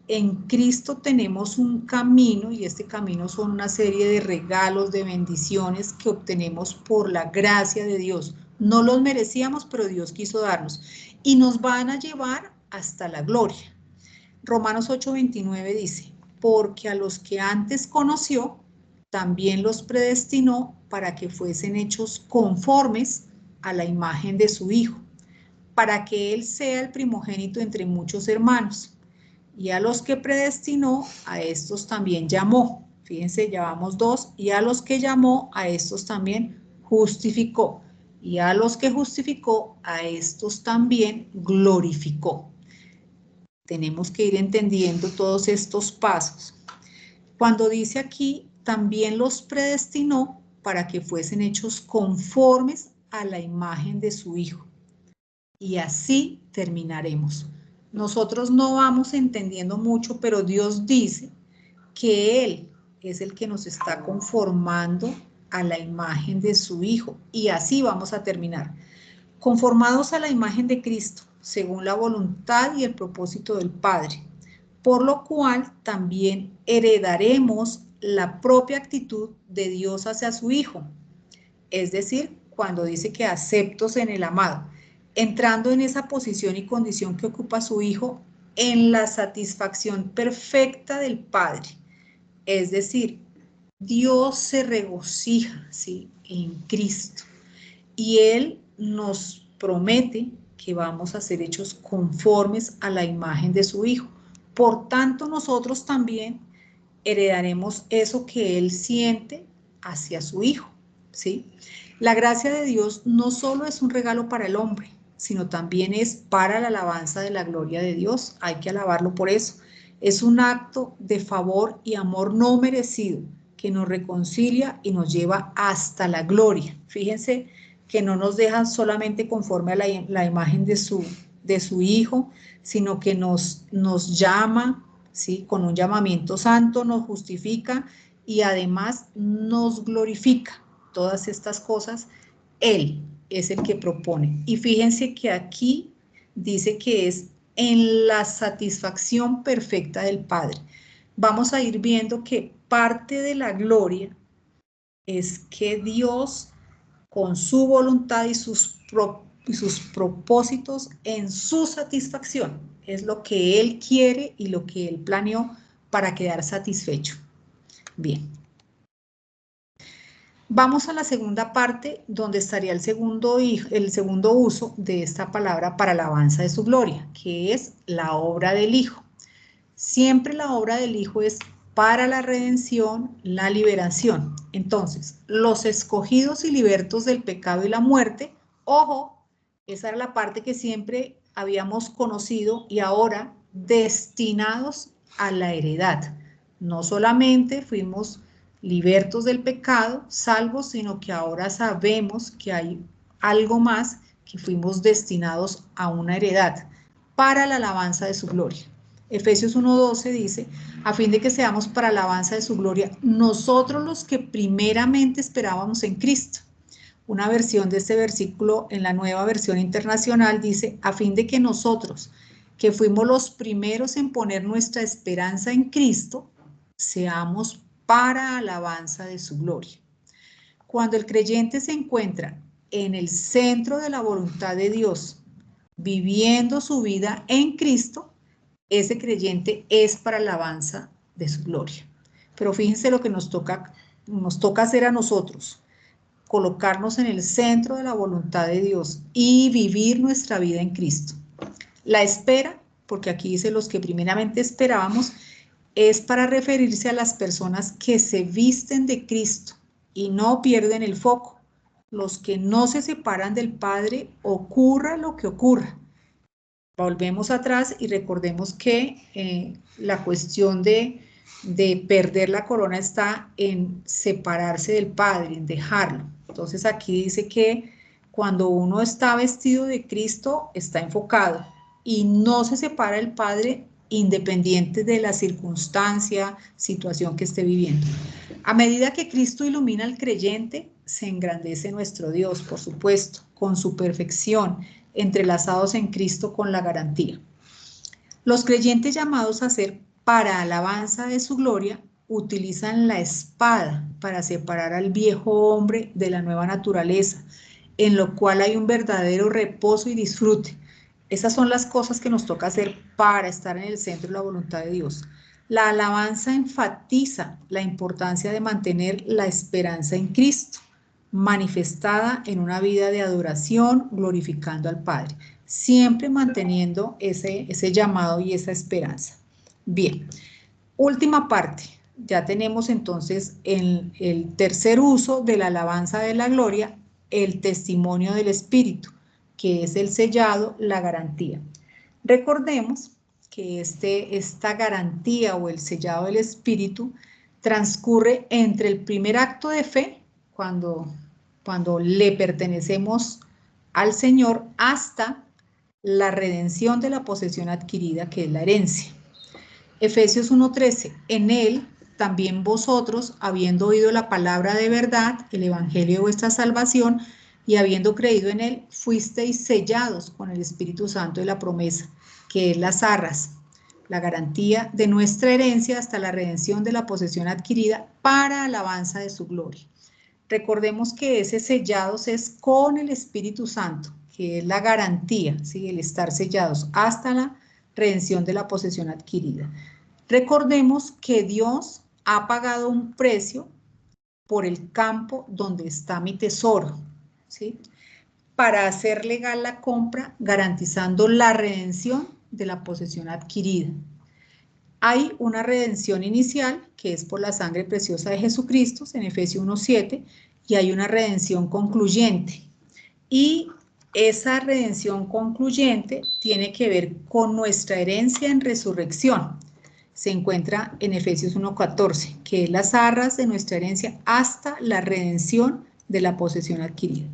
En Cristo tenemos un camino, y este camino son una serie de regalos, de bendiciones que obtenemos por la gracia de Dios. No los merecíamos, pero Dios quiso darnos. Y nos van a llevar hasta la gloria. Romanos 8:29 dice, porque a los que antes conoció, también los predestinó para que fuesen hechos conformes a la imagen de su Hijo, para que Él sea el primogénito entre muchos hermanos. Y a los que predestinó, a estos también llamó. Fíjense, ya vamos 2. Y a los que llamó, a estos también justificó. Y a los que justificó, a estos también glorificó. Tenemos que ir entendiendo todos estos pasos. Cuando dice aquí, también los predestinó para que fuesen hechos conformes a la imagen de su Hijo. Y así terminaremos. Nosotros no vamos entendiendo mucho, pero Dios dice que Él es el que nos está conformando a la imagen de su Hijo. Y así vamos a terminar. Conformados a la imagen de Cristo, según la voluntad y el propósito del Padre, por lo cual también heredaremos la propia actitud de Dios hacia su Hijo. Es decir, cuando dice que aceptos en el amado, entrando en esa posición y condición que ocupa su Hijo en la satisfacción perfecta del Padre. Es decir, Dios se regocija, ¿sí?, en Cristo. Y Él nos promete que vamos a ser hechos conformes a la imagen de su Hijo. Por tanto, nosotros también heredaremos eso que Él siente hacia su Hijo, ¿sí? La gracia de Dios no solo es un regalo para el hombre, sino también es para la alabanza de la gloria de Dios. Hay que alabarlo por eso. Es un acto de favor y amor no merecido que nos reconcilia y nos lleva hasta la gloria. Fíjense que no nos dejan solamente conforme a la imagen de su Hijo, sino que nos llama, ¿sí?, con un llamamiento santo, nos justifica y además nos glorifica. Todas estas cosas, Él es el que propone. Y fíjense que aquí dice que es en la satisfacción perfecta del Padre. Vamos a ir viendo que parte de la gloria es que Dios, con su voluntad y sus propósitos en su satisfacción, es lo que Él quiere y lo que Él planeó para quedar satisfecho. Bien. Vamos a la segunda parte, donde estaría el segundo uso de esta palabra para alabanza de su gloria, que es la obra del Hijo. Siempre la obra del Hijo es para la redención, la liberación. Entonces, los escogidos y libertos del pecado y la muerte, ojo, esa era la parte que siempre habíamos conocido y ahora destinados a la heredad. No solamente fuimos libertos del pecado, salvos, sino que ahora sabemos que hay algo más, que fuimos destinados a una heredad para la alabanza de su gloria. Efesios 1:12 dice, a fin de que seamos para alabanza de su gloria, nosotros los que primeramente esperábamos en Cristo. Una versión de este versículo en la Nueva Versión Internacional dice, a fin de que nosotros, que fuimos los primeros en poner nuestra esperanza en Cristo, seamos para alabanza de su gloria. Cuando el creyente se encuentra en el centro de la voluntad de Dios, viviendo su vida en Cristo, ese creyente es para alabanza de su gloria. Pero fíjense lo que nos toca hacer a nosotros, colocarnos en el centro de la voluntad de Dios y vivir nuestra vida en Cristo. La espera, porque aquí dice los que primeramente esperábamos, es para referirse a las personas que se visten de Cristo y no pierden el foco, los que no se separan del Padre, ocurra lo que ocurra. Volvemos atrás y recordemos que la cuestión de perder la corona está en separarse del Padre, en dejarlo. Entonces aquí dice que Cuando uno está vestido de Cristo, está enfocado y no se separa del Padre independiente de la circunstancia, situación que esté viviendo. A medida que Cristo ilumina al creyente, se engrandece nuestro Dios, por supuesto, con su perfección, entrelazados en Cristo con la garantía. Los creyentes llamados a ser para alabanza de su gloria utilizan la espada para separar al viejo hombre de la nueva naturaleza, en lo cual hay un verdadero reposo y disfrute. Esas son las cosas que nos toca hacer para estar en el centro de la voluntad de Dios. La alabanza enfatiza la importancia de mantener la esperanza en Cristo, manifestada en una vida de adoración, glorificando al Padre, siempre manteniendo ese llamado y esa esperanza. Bien, última parte. Ya tenemos entonces el tercer uso de la alabanza de la gloria, el testimonio del Espíritu, que es el sellado, la garantía. Recordemos que esta garantía o el sellado del Espíritu transcurre entre el primer acto de fe, cuando le pertenecemos al Señor, hasta la redención de la posesión adquirida, que es la herencia. Efesios 1:13, en él también vosotros, habiendo oído la palabra de verdad, el evangelio de vuestra salvación, y habiendo creído en él, fuisteis sellados con el Espíritu Santo de la promesa, que es las arras, la garantía de nuestra herencia hasta la redención de la posesión adquirida para alabanza de su gloria. Recordemos que ese sellados es con el Espíritu Santo, que es la garantía, ¿sí? El estar sellados hasta la redención de la posesión adquirida. Recordemos que Dios ha pagado un precio por el campo donde está mi tesoro, ¿sí? Para hacer legal la compra, garantizando la redención de la posesión adquirida. Hay una redención inicial, que es por la sangre preciosa de Jesucristo, en Efesios 1:7, y hay una redención concluyente. Y esa redención concluyente tiene que ver con nuestra herencia en resurrección. Se encuentra en Efesios 1:14, que es las arras de nuestra herencia hasta la redención de la posesión adquirida.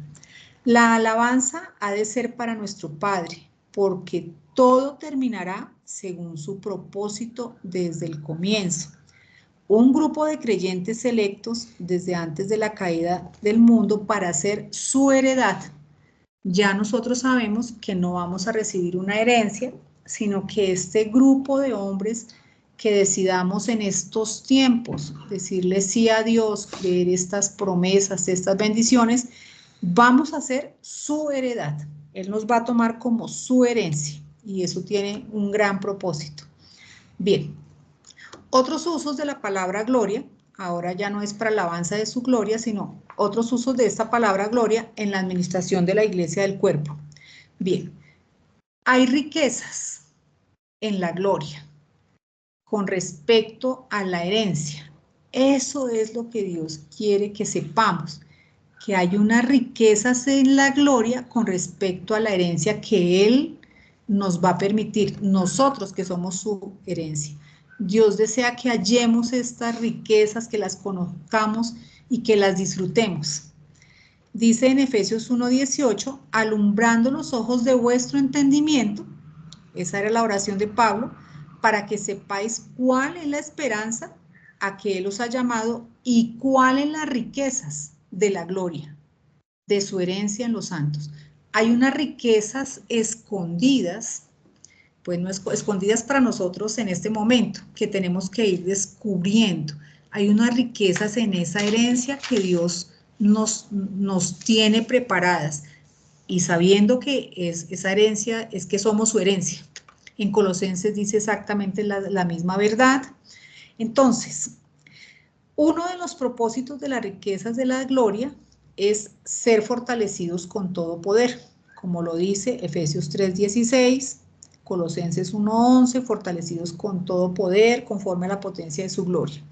La alabanza ha de ser para nuestro Padre, porque todo terminará según su propósito desde el comienzo. Un grupo de creyentes selectos desde antes de la caída del mundo para ser su heredad. Ya nosotros sabemos que no vamos a recibir una herencia, sino que este grupo de hombres que decidamos en estos tiempos decirle sí a Dios, creer estas promesas, estas bendiciones, vamos a ser su heredad. Él nos va a tomar como su herencia y eso tiene un gran propósito. Bien, otros usos de la palabra gloria, ahora ya no es para alabanza de su gloria, sino otros usos de esta palabra gloria en la administración de la iglesia del cuerpo. Bien, hay riquezas en la gloria con respecto a la herencia. Eso es lo que Dios quiere que sepamos, que hay unas riquezas en la gloria con respecto a la herencia que Él nos va a permitir, nosotros que somos su herencia. Dios desea que hallemos estas riquezas, que las conozcamos y que las disfrutemos. Dice en Efesios 1:18, alumbrando los ojos de vuestro entendimiento, esa era la oración de Pablo, para que sepáis cuál es la esperanza a que Él os ha llamado y cuáles las riquezas de la gloria, de su herencia en los santos. Hay unas riquezas escondidas, pues no escondidas para nosotros en este momento, que tenemos que ir descubriendo. Hay unas riquezas en esa herencia que Dios nos tiene preparadas y sabiendo que esa herencia es que somos su herencia. En Colosenses dice exactamente la misma verdad. Entonces, uno de los propósitos de las riquezas de la gloria es ser fortalecidos con todo poder, como lo dice Efesios 3:16, Colosenses 1:11, fortalecidos con todo poder conforme a la potencia de su gloria.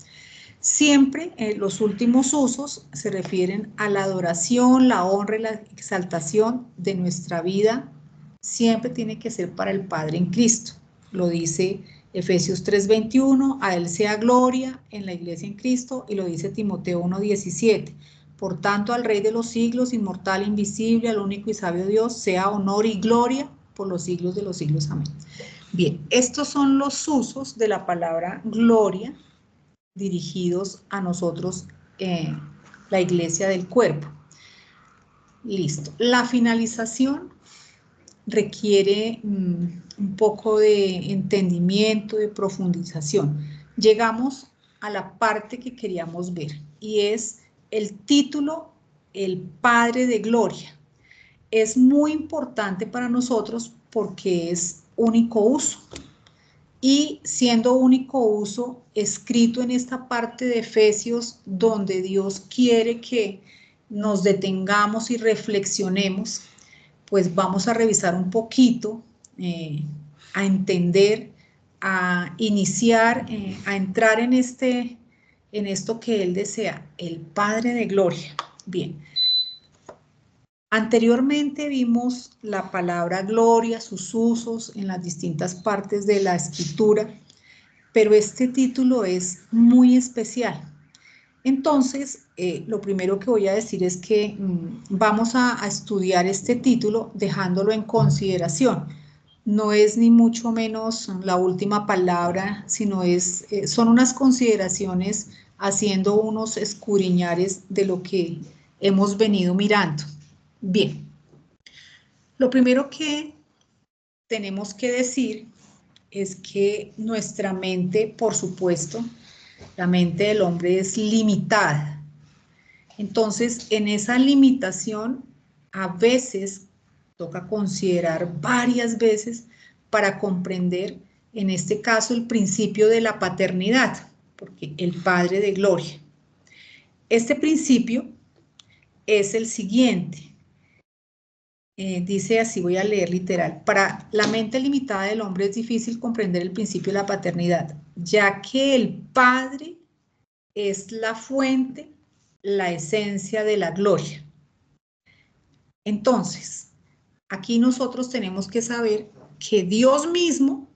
Siempre los últimos usos se refieren a la adoración, la honra y la exaltación de nuestra vida. Siempre tiene que ser para el Padre en Cristo. Lo dice Efesios 3:21, a Él sea gloria en la iglesia en Cristo, y lo dice Timoteo 1:17, Por tanto, al Rey de los siglos, inmortal, invisible, al único y sabio Dios, sea honor y gloria por los siglos de los siglos. Amén. Bien, estos son los usos de la palabra gloria dirigidos a nosotros, la iglesia del cuerpo. Listo. La finalización requiere un poco de entendimiento, de profundización. Llegamos a la parte que queríamos ver y es el título, el Padre de Gloria. Es muy importante para nosotros porque es único uso. Y siendo único uso, escrito en esta parte de Efesios, donde Dios quiere que nos detengamos y reflexionemos, pues vamos a revisar un poquito, a entender, a iniciar, a entrar en esto que Él desea, el Padre de Gloria. Bien. Anteriormente vimos la palabra gloria, sus usos en las distintas partes de la escritura, pero este título es muy especial. Entonces, lo primero que voy a decir es que vamos a estudiar este título dejándolo en consideración. No es ni mucho menos la última palabra, sino son unas consideraciones haciendo unos escudriñares de lo que hemos venido mirando. Bien, lo primero que tenemos que decir es que nuestra mente, por supuesto, la mente del hombre es limitada. Entonces, en esa limitación, a veces toca considerar varias veces para comprender, en este caso, el principio de la paternidad, porque el Padre de Gloria. Este principio es el siguiente. Dice así, voy a leer literal. Para la mente limitada del hombre es difícil comprender el principio de la paternidad, ya que el Padre es la fuente, la esencia de la gloria. Entonces, aquí nosotros tenemos que saber que Dios mismo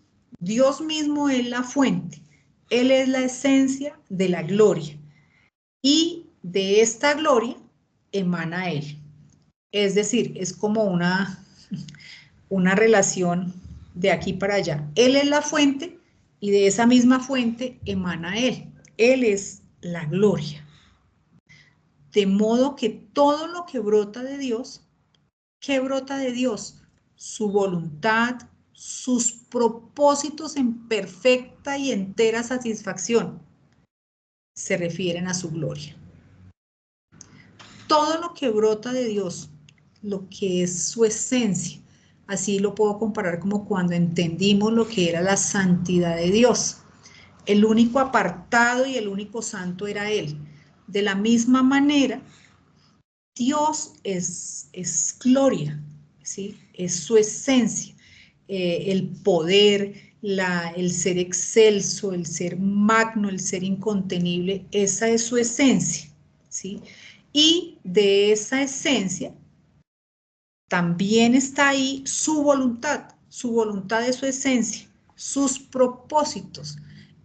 es la fuente. Él es la esencia de la gloria. Y de esta gloria emana Él. Es decir, es como una relación de aquí para allá. Él es la fuente y de esa misma fuente emana Él. Él es la gloria. De modo que todo lo que brota de Dios, ¿qué brota de Dios? Su voluntad, sus propósitos en perfecta y entera satisfacción, se refieren a su gloria. Todo lo que brota de Dios, lo que es su esencia, así lo puedo comparar como cuando entendimos lo que era la santidad de Dios. El único apartado y el único santo era Él. De la misma manera, Dios es gloria, ¿sí? Es su esencia, el poder, el ser excelso, el ser magno, el ser incontenible, esa es su esencia, ¿sí? Y de esa esencia también está ahí su voluntad de su esencia, sus propósitos.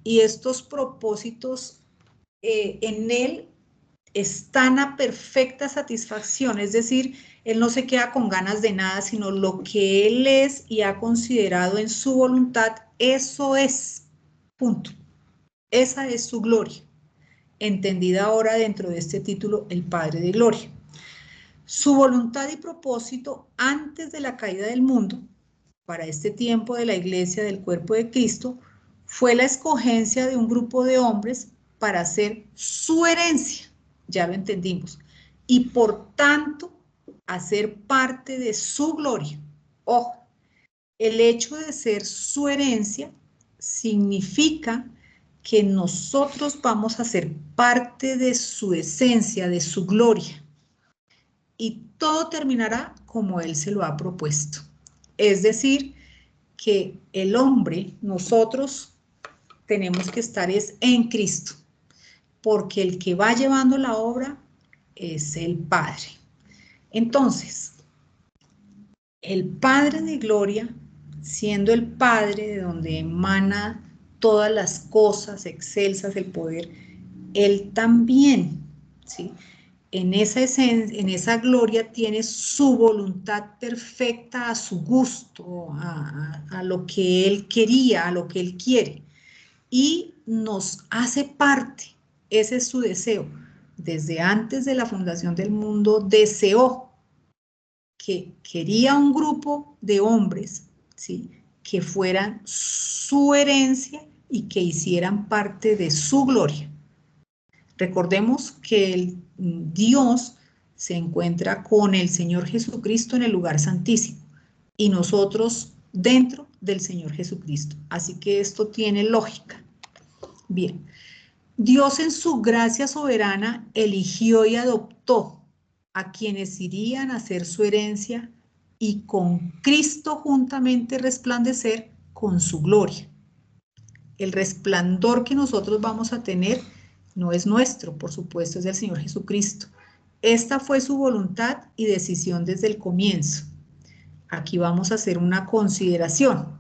Y estos propósitos en Él están a perfecta satisfacción, es decir, Él no se queda con ganas de nada, sino lo que Él es y ha considerado en su voluntad, eso es, punto. Esa es su gloria, entendida ahora dentro de este título, el Padre de Gloria. Su voluntad y propósito antes de la caída del mundo, para este tiempo de la iglesia del cuerpo de Cristo, fue la escogencia de un grupo de hombres para hacer su herencia, ya lo entendimos, y por tanto hacer parte de su gloria. Ojo, el hecho de ser su herencia significa que nosotros vamos a ser parte de su esencia, de su gloria. Y todo terminará como Él se lo ha propuesto. Es decir, que el hombre, nosotros tenemos que estar en Cristo, porque el que va llevando la obra es el Padre. Entonces, el Padre de Gloria, siendo el Padre de donde emana todas las cosas excelsas del poder, Él también, ¿sí? en esa esencia, en esa gloria, tiene su voluntad perfecta a su gusto, a lo que Él quería, a lo que Él quiere. Y nos hace parte, ese es su deseo. Desde antes de la fundación del mundo deseó que quería un grupo de hombres, ¿sí?, que fueran su herencia y que hicieran parte de su gloria. Recordemos que el Dios se encuentra con el Señor Jesucristo en el lugar santísimo y nosotros dentro del Señor Jesucristo. Así que esto tiene lógica. Bien, Dios en su gracia soberana eligió y adoptó a quienes irían a ser su herencia y con Cristo juntamente resplandecer con su gloria. El resplandor que nosotros vamos a tener no es nuestro, por supuesto, es del Señor Jesucristo. Esta fue su voluntad y decisión desde el comienzo. Aquí vamos a hacer una consideración.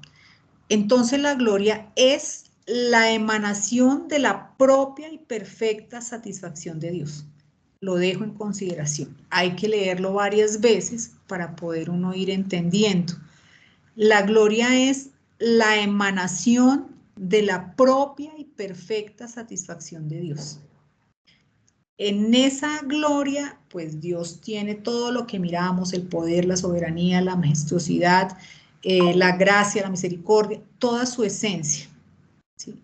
Entonces la gloria es la emanación de la propia y perfecta satisfacción de Dios. Lo dejo en consideración. Hay que leerlo varias veces para poder uno ir entendiendo. La gloria es la emanación de la propia y perfecta satisfacción de Dios. En esa gloria, pues Dios tiene todo lo que miramos, el poder, la soberanía, la majestuosidad, la gracia, la misericordia, toda su esencia, ¿sí?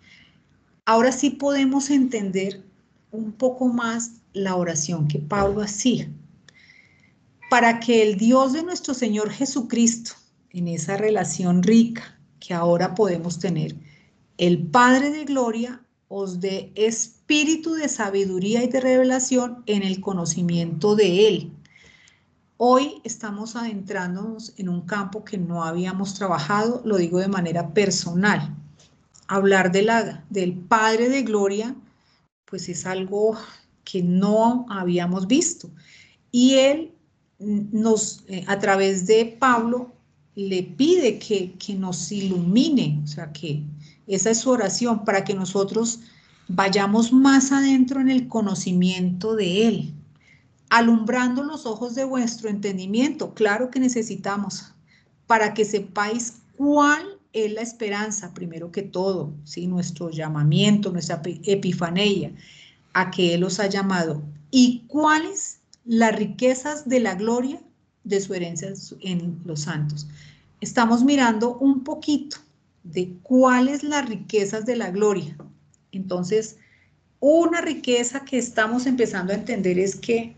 Ahora sí podemos entender un poco más la oración que Pablo hacía. Para que el Dios de nuestro Señor Jesucristo, en esa relación rica que ahora podemos tener, el Padre de gloria, os dé espíritu de sabiduría y de revelación en el conocimiento de Él. Hoy estamos adentrándonos en un campo que no habíamos trabajado, lo digo de manera personal. Hablar del Padre de gloria, pues es algo que no habíamos visto. Y Él nos, a través de Pablo, le pide que nos ilumine, o sea, que esa es su oración, para que nosotros vayamos más adentro en el conocimiento de Él, alumbrando los ojos de vuestro entendimiento, claro que necesitamos, para que sepáis cuál es la esperanza, primero que todo, ¿sí?, nuestro llamamiento, nuestra epifanía, a que Él os ha llamado, y cuáles las riquezas de la gloria de su herencia en los santos. Estamos mirando un poquito de cuáles las riquezas de la gloria. Entonces, una riqueza que estamos empezando a entender es que,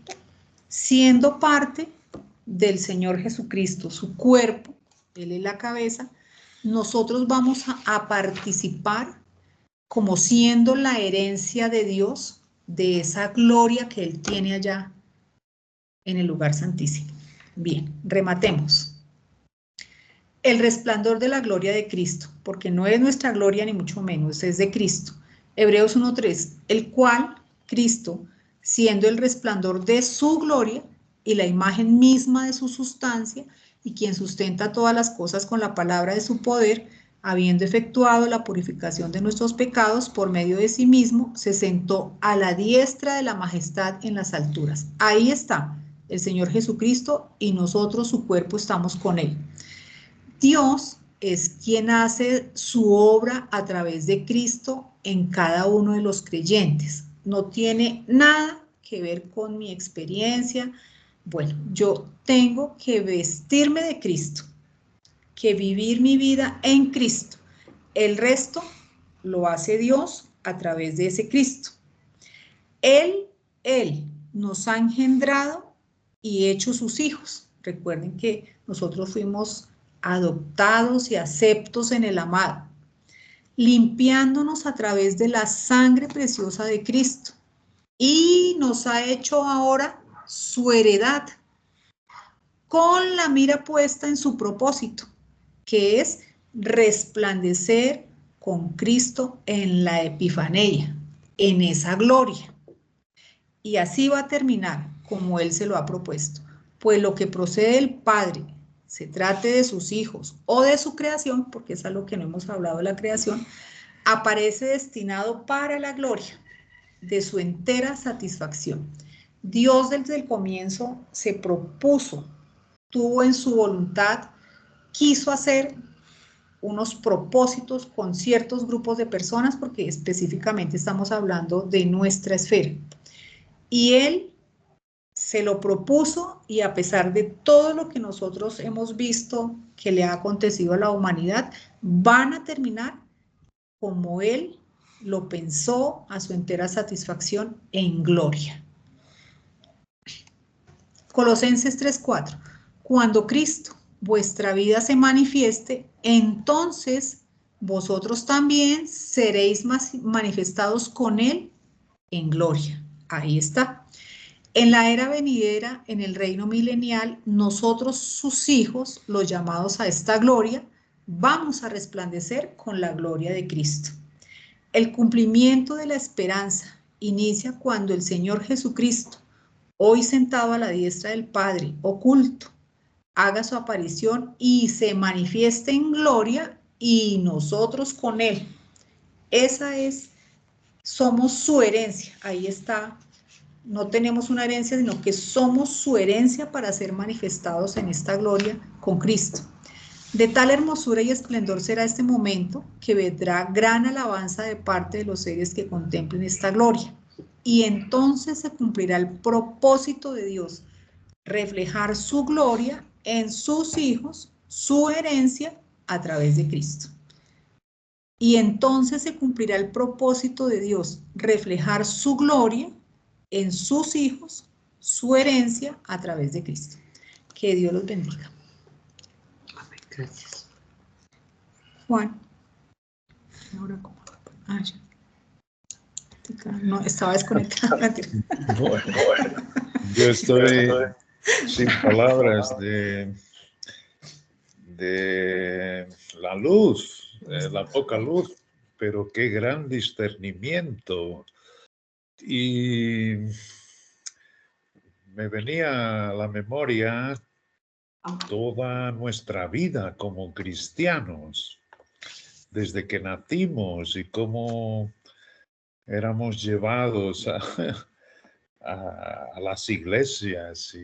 siendo parte del Señor Jesucristo, su cuerpo, Él es la cabeza, nosotros vamos a participar como siendo la herencia de Dios, de esa gloria que Él tiene allá en el lugar santísimo. Bien, rematemos. El resplandor de la gloria de Cristo, porque no es nuestra gloria ni mucho menos, es de Cristo. Hebreos 1:3, el cual, Cristo, siendo el resplandor de su gloria y la imagen misma de su sustancia, y quien sustenta todas las cosas con la palabra de su poder, habiendo efectuado la purificación de nuestros pecados por medio de sí mismo, se sentó a la diestra de la majestad en las alturas. Ahí está el Señor Jesucristo y nosotros, su cuerpo, estamos con Él. Dios es quien hace su obra a través de Cristo en cada uno de los creyentes. No tiene nada que ver con mi experiencia. Bueno, yo tengo que vestirme de Cristo, que vivir mi vida en Cristo. El resto lo hace Dios a través de ese Cristo. Él nos ha engendrado y hecho sus hijos. Recuerden que nosotros fuimos adoptados y aceptos en el amado, limpiándonos a través de la sangre preciosa de Cristo, y nos ha hecho ahora su heredad, con la mira puesta en su propósito, que es resplandecer con Cristo en la epifanía, en esa gloria. Y así va a terminar como Él se lo ha propuesto. Pues lo que procede del Padre, se trate de sus hijos o de su creación, porque es algo que no hemos hablado de la creación, aparece destinado para la gloria de su entera satisfacción. Dios desde el comienzo se propuso, tuvo en su voluntad, quiso hacer unos propósitos con ciertos grupos de personas, porque específicamente estamos hablando de nuestra esfera. Y Él se lo propuso, y a pesar de todo lo que nosotros hemos visto que le ha acontecido a la humanidad, van a terminar como Él lo pensó, a su entera satisfacción, en gloria. Colosenses 3:4. Cuando Cristo, vuestra vida, se manifieste, entonces vosotros también seréis manifestados con Él en gloria. Ahí está. En la era venidera, en el reino milenial, nosotros, sus hijos, los llamados a esta gloria, vamos a resplandecer con la gloria de Cristo. El cumplimiento de la esperanza inicia cuando el Señor Jesucristo, hoy sentado a la diestra del Padre, oculto, haga su aparición y se manifieste en gloria, y nosotros con Él. Esa es, somos su herencia. Ahí está. No tenemos una herencia, sino que somos su herencia para ser manifestados en esta gloria con Cristo. De tal hermosura y esplendor será este momento, que vendrá gran alabanza de parte de los seres que contemplen esta gloria. Y entonces se cumplirá el propósito de Dios, reflejar su gloria en sus hijos, su herencia, a través de Cristo. Y entonces se cumplirá el propósito de Dios, reflejar su gloria en sus hijos, su herencia, a través de Cristo. Que Dios los bendiga. Gracias. Juan. Ahora, ¿cómo? Ah, ya. No, estaba desconectada. Bueno, yo estoy sin palabras de la luz, la poca luz, pero qué gran discernimiento. Y me venía a la memoria toda nuestra vida como cristianos, desde que nacimos, y cómo éramos llevados a las iglesias,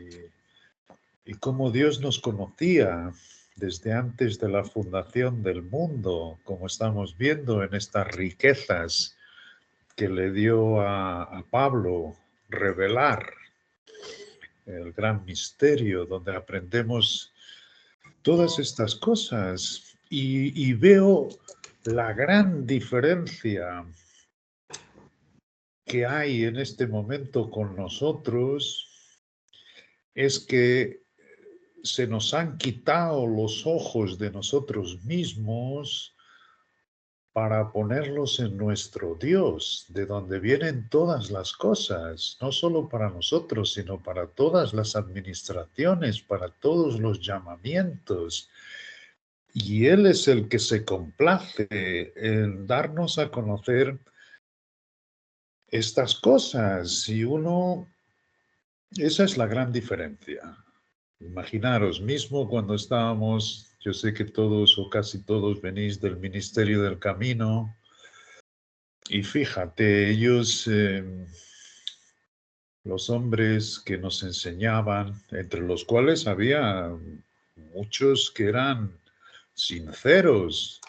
y cómo Dios nos conocía desde antes de la fundación del mundo, como estamos viendo en estas riquezas que le dio a Pablo revelar, el gran misterio donde aprendemos todas estas cosas, y veo la gran diferencia que hay en este momento con nosotros. Es que se nos han quitado los ojos de nosotros mismos para ponerlos en nuestro Dios, de donde vienen todas las cosas, no solo para nosotros, sino para todas las administraciones, para todos los llamamientos. Y Él es el que se complace en darnos a conocer estas cosas, y esa es la gran diferencia. Imaginaros, mismo cuando estábamos, yo sé que todos o casi todos venís del Ministerio del Camino, y fíjate, ellos, los hombres que nos enseñaban, entre los cuales había muchos que eran sinceros,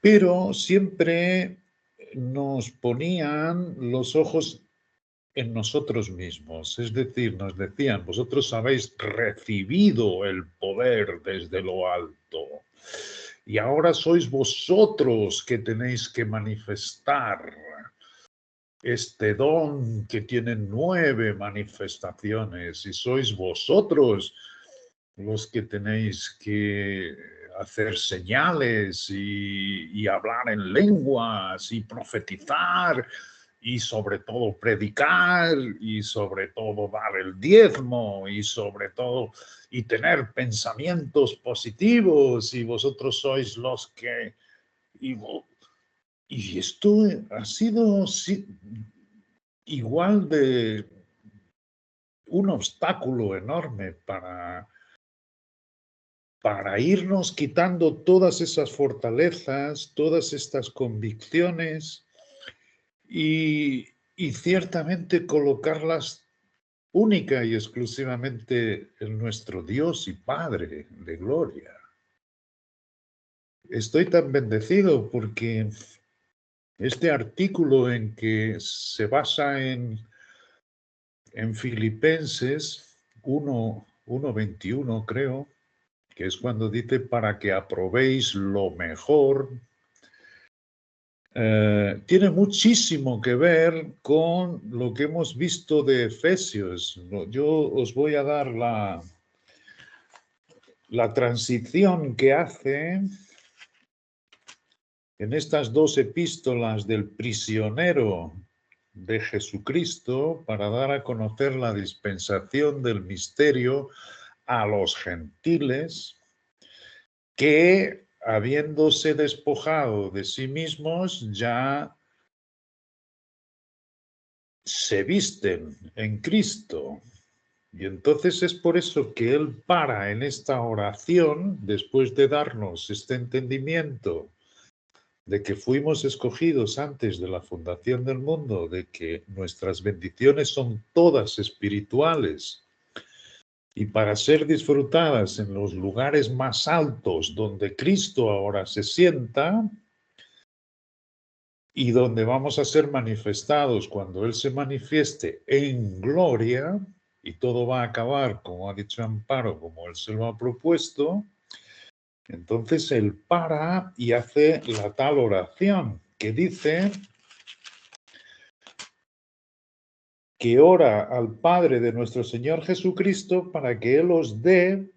pero siempre nos ponían los ojos en nosotros mismos. Es decir, nos decían: vosotros habéis recibido el poder desde lo alto, y ahora sois vosotros que tenéis que manifestar este don que tiene 9 manifestaciones, y sois vosotros los que tenéis que hacer señales y hablar en lenguas y profetizar, y sobre todo predicar, y sobre todo dar el diezmo, y sobre todo y tener pensamientos positivos, y vosotros sois los que... Y esto ha sido igual de un obstáculo enorme para irnos quitando todas esas fortalezas, todas estas convicciones, y y ciertamente colocarlas única y exclusivamente en nuestro Dios y Padre de gloria. Estoy tan bendecido porque este artículo en que se basa en Filipenses 1:21, creo, que es cuando dice para que aprobéis lo mejor, tiene muchísimo que ver con lo que hemos visto de Efesios. Yo os voy a dar la transición que hace en estas dos epístolas del prisionero de Jesucristo para dar a conocer la dispensación del misterio a los gentiles que, habiéndose despojado de sí mismos, ya se visten en Cristo. Y entonces es por eso que Él para en esta oración, después de darnos este entendimiento de que fuimos escogidos antes de la fundación del mundo, de que nuestras bendiciones son todas espirituales y para ser disfrutadas en los lugares más altos donde Cristo ahora se sienta y donde vamos a ser manifestados cuando Él se manifieste en gloria, y todo va a acabar, como ha dicho Amparo, como Él se lo ha propuesto. Entonces Él para y hace la tal oración que dice que ora al Padre de nuestro Señor Jesucristo para que Él os dé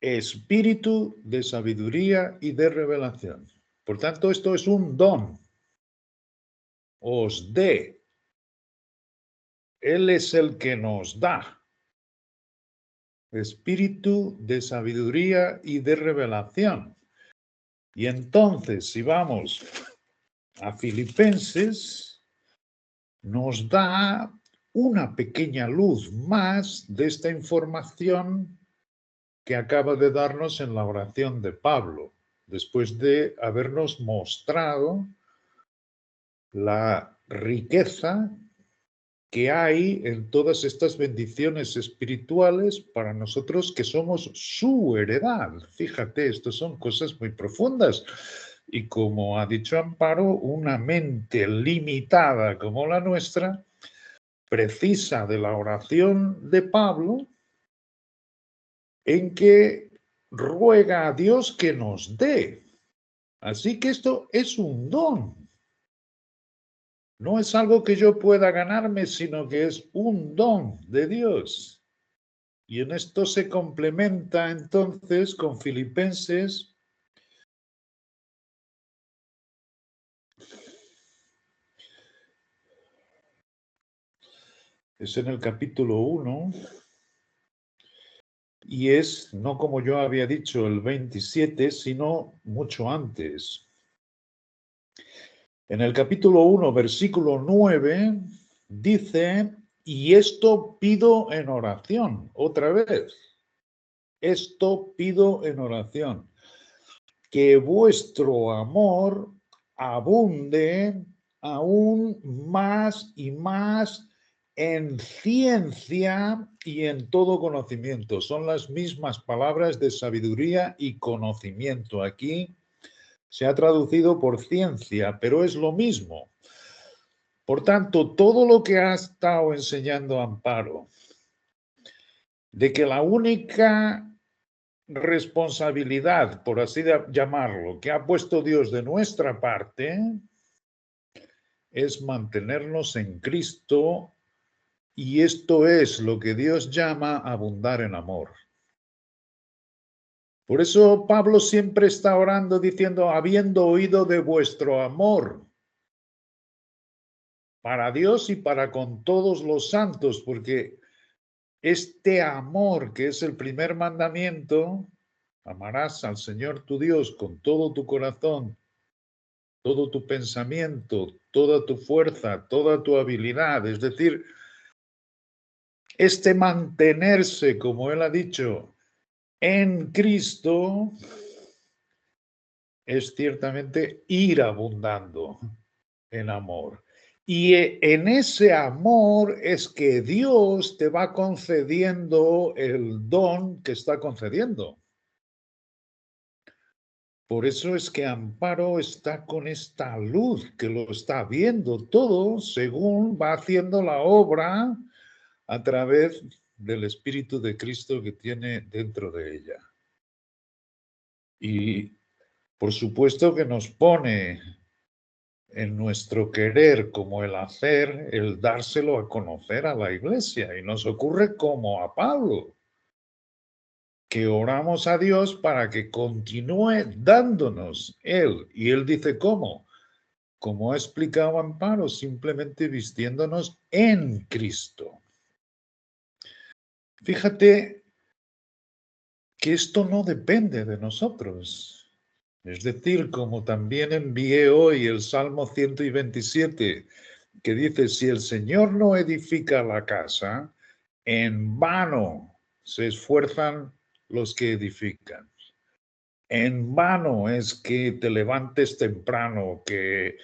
espíritu de sabiduría y de revelación. Por tanto, esto es un don. Os dé. Él es el que nos da espíritu de sabiduría y de revelación. Y entonces, si vamos a Filipenses, nos da una pequeña luz más de esta información que acaba de darnos en la oración de Pablo, después de habernos mostrado la riqueza que hay en todas estas bendiciones espirituales para nosotros que somos su heredad. Fíjate, esto son cosas muy profundas. Y como ha dicho Amparo, una mente limitada como la nuestra precisa de la oración de Pablo en que ruega a Dios que nos dé. Así que esto es un don. No es algo que yo pueda ganarme, sino que es un don de Dios. Y en esto se complementa entonces con Filipenses. Es en el capítulo 1 y es, no como yo había dicho, el 27, sino mucho antes. En el capítulo 1, versículo 9, dice, y esto pido en oración, otra vez, esto pido en oración, que vuestro amor abunde aún más y más en ciencia y en todo conocimiento. Son las mismas palabras de sabiduría y conocimiento. Aquí se ha traducido por ciencia, pero es lo mismo. Por tanto, todo lo que ha estado enseñando Amparo, de que la única responsabilidad, por así llamarlo, que ha puesto Dios de nuestra parte, es mantenernos en Cristo, y esto es lo que Dios llama abundar en amor. Por eso Pablo siempre está orando diciendo, habiendo oído de vuestro amor para Dios y para con todos los santos, porque este amor que es el primer mandamiento, amarás al Señor tu Dios con todo tu corazón, todo tu pensamiento, toda tu fuerza, toda tu habilidad, es decir, este mantenerse, como él ha dicho, en Cristo, es ciertamente ir abundando en amor. Y en ese amor es que Dios te va concediendo el don que está concediendo. Por eso es que Amparo está con esta luz, que lo está viendo todo según va haciendo la obra a través del Espíritu de Cristo que tiene dentro de ella. Y por supuesto que nos pone en nuestro querer como el hacer, el dárselo a conocer a la iglesia. Y nos ocurre como a Pablo, que oramos a Dios para que continúe dándonos Él. Y Él dice, ¿cómo? Como ha explicado Amparo, simplemente vistiéndonos en Cristo. Fíjate que esto no depende de nosotros. Es decir, como también envié hoy el Salmo 127, que dice, si el Señor no edifica la casa, en vano se esfuerzan los que edifican. En vano es que te levantes temprano, que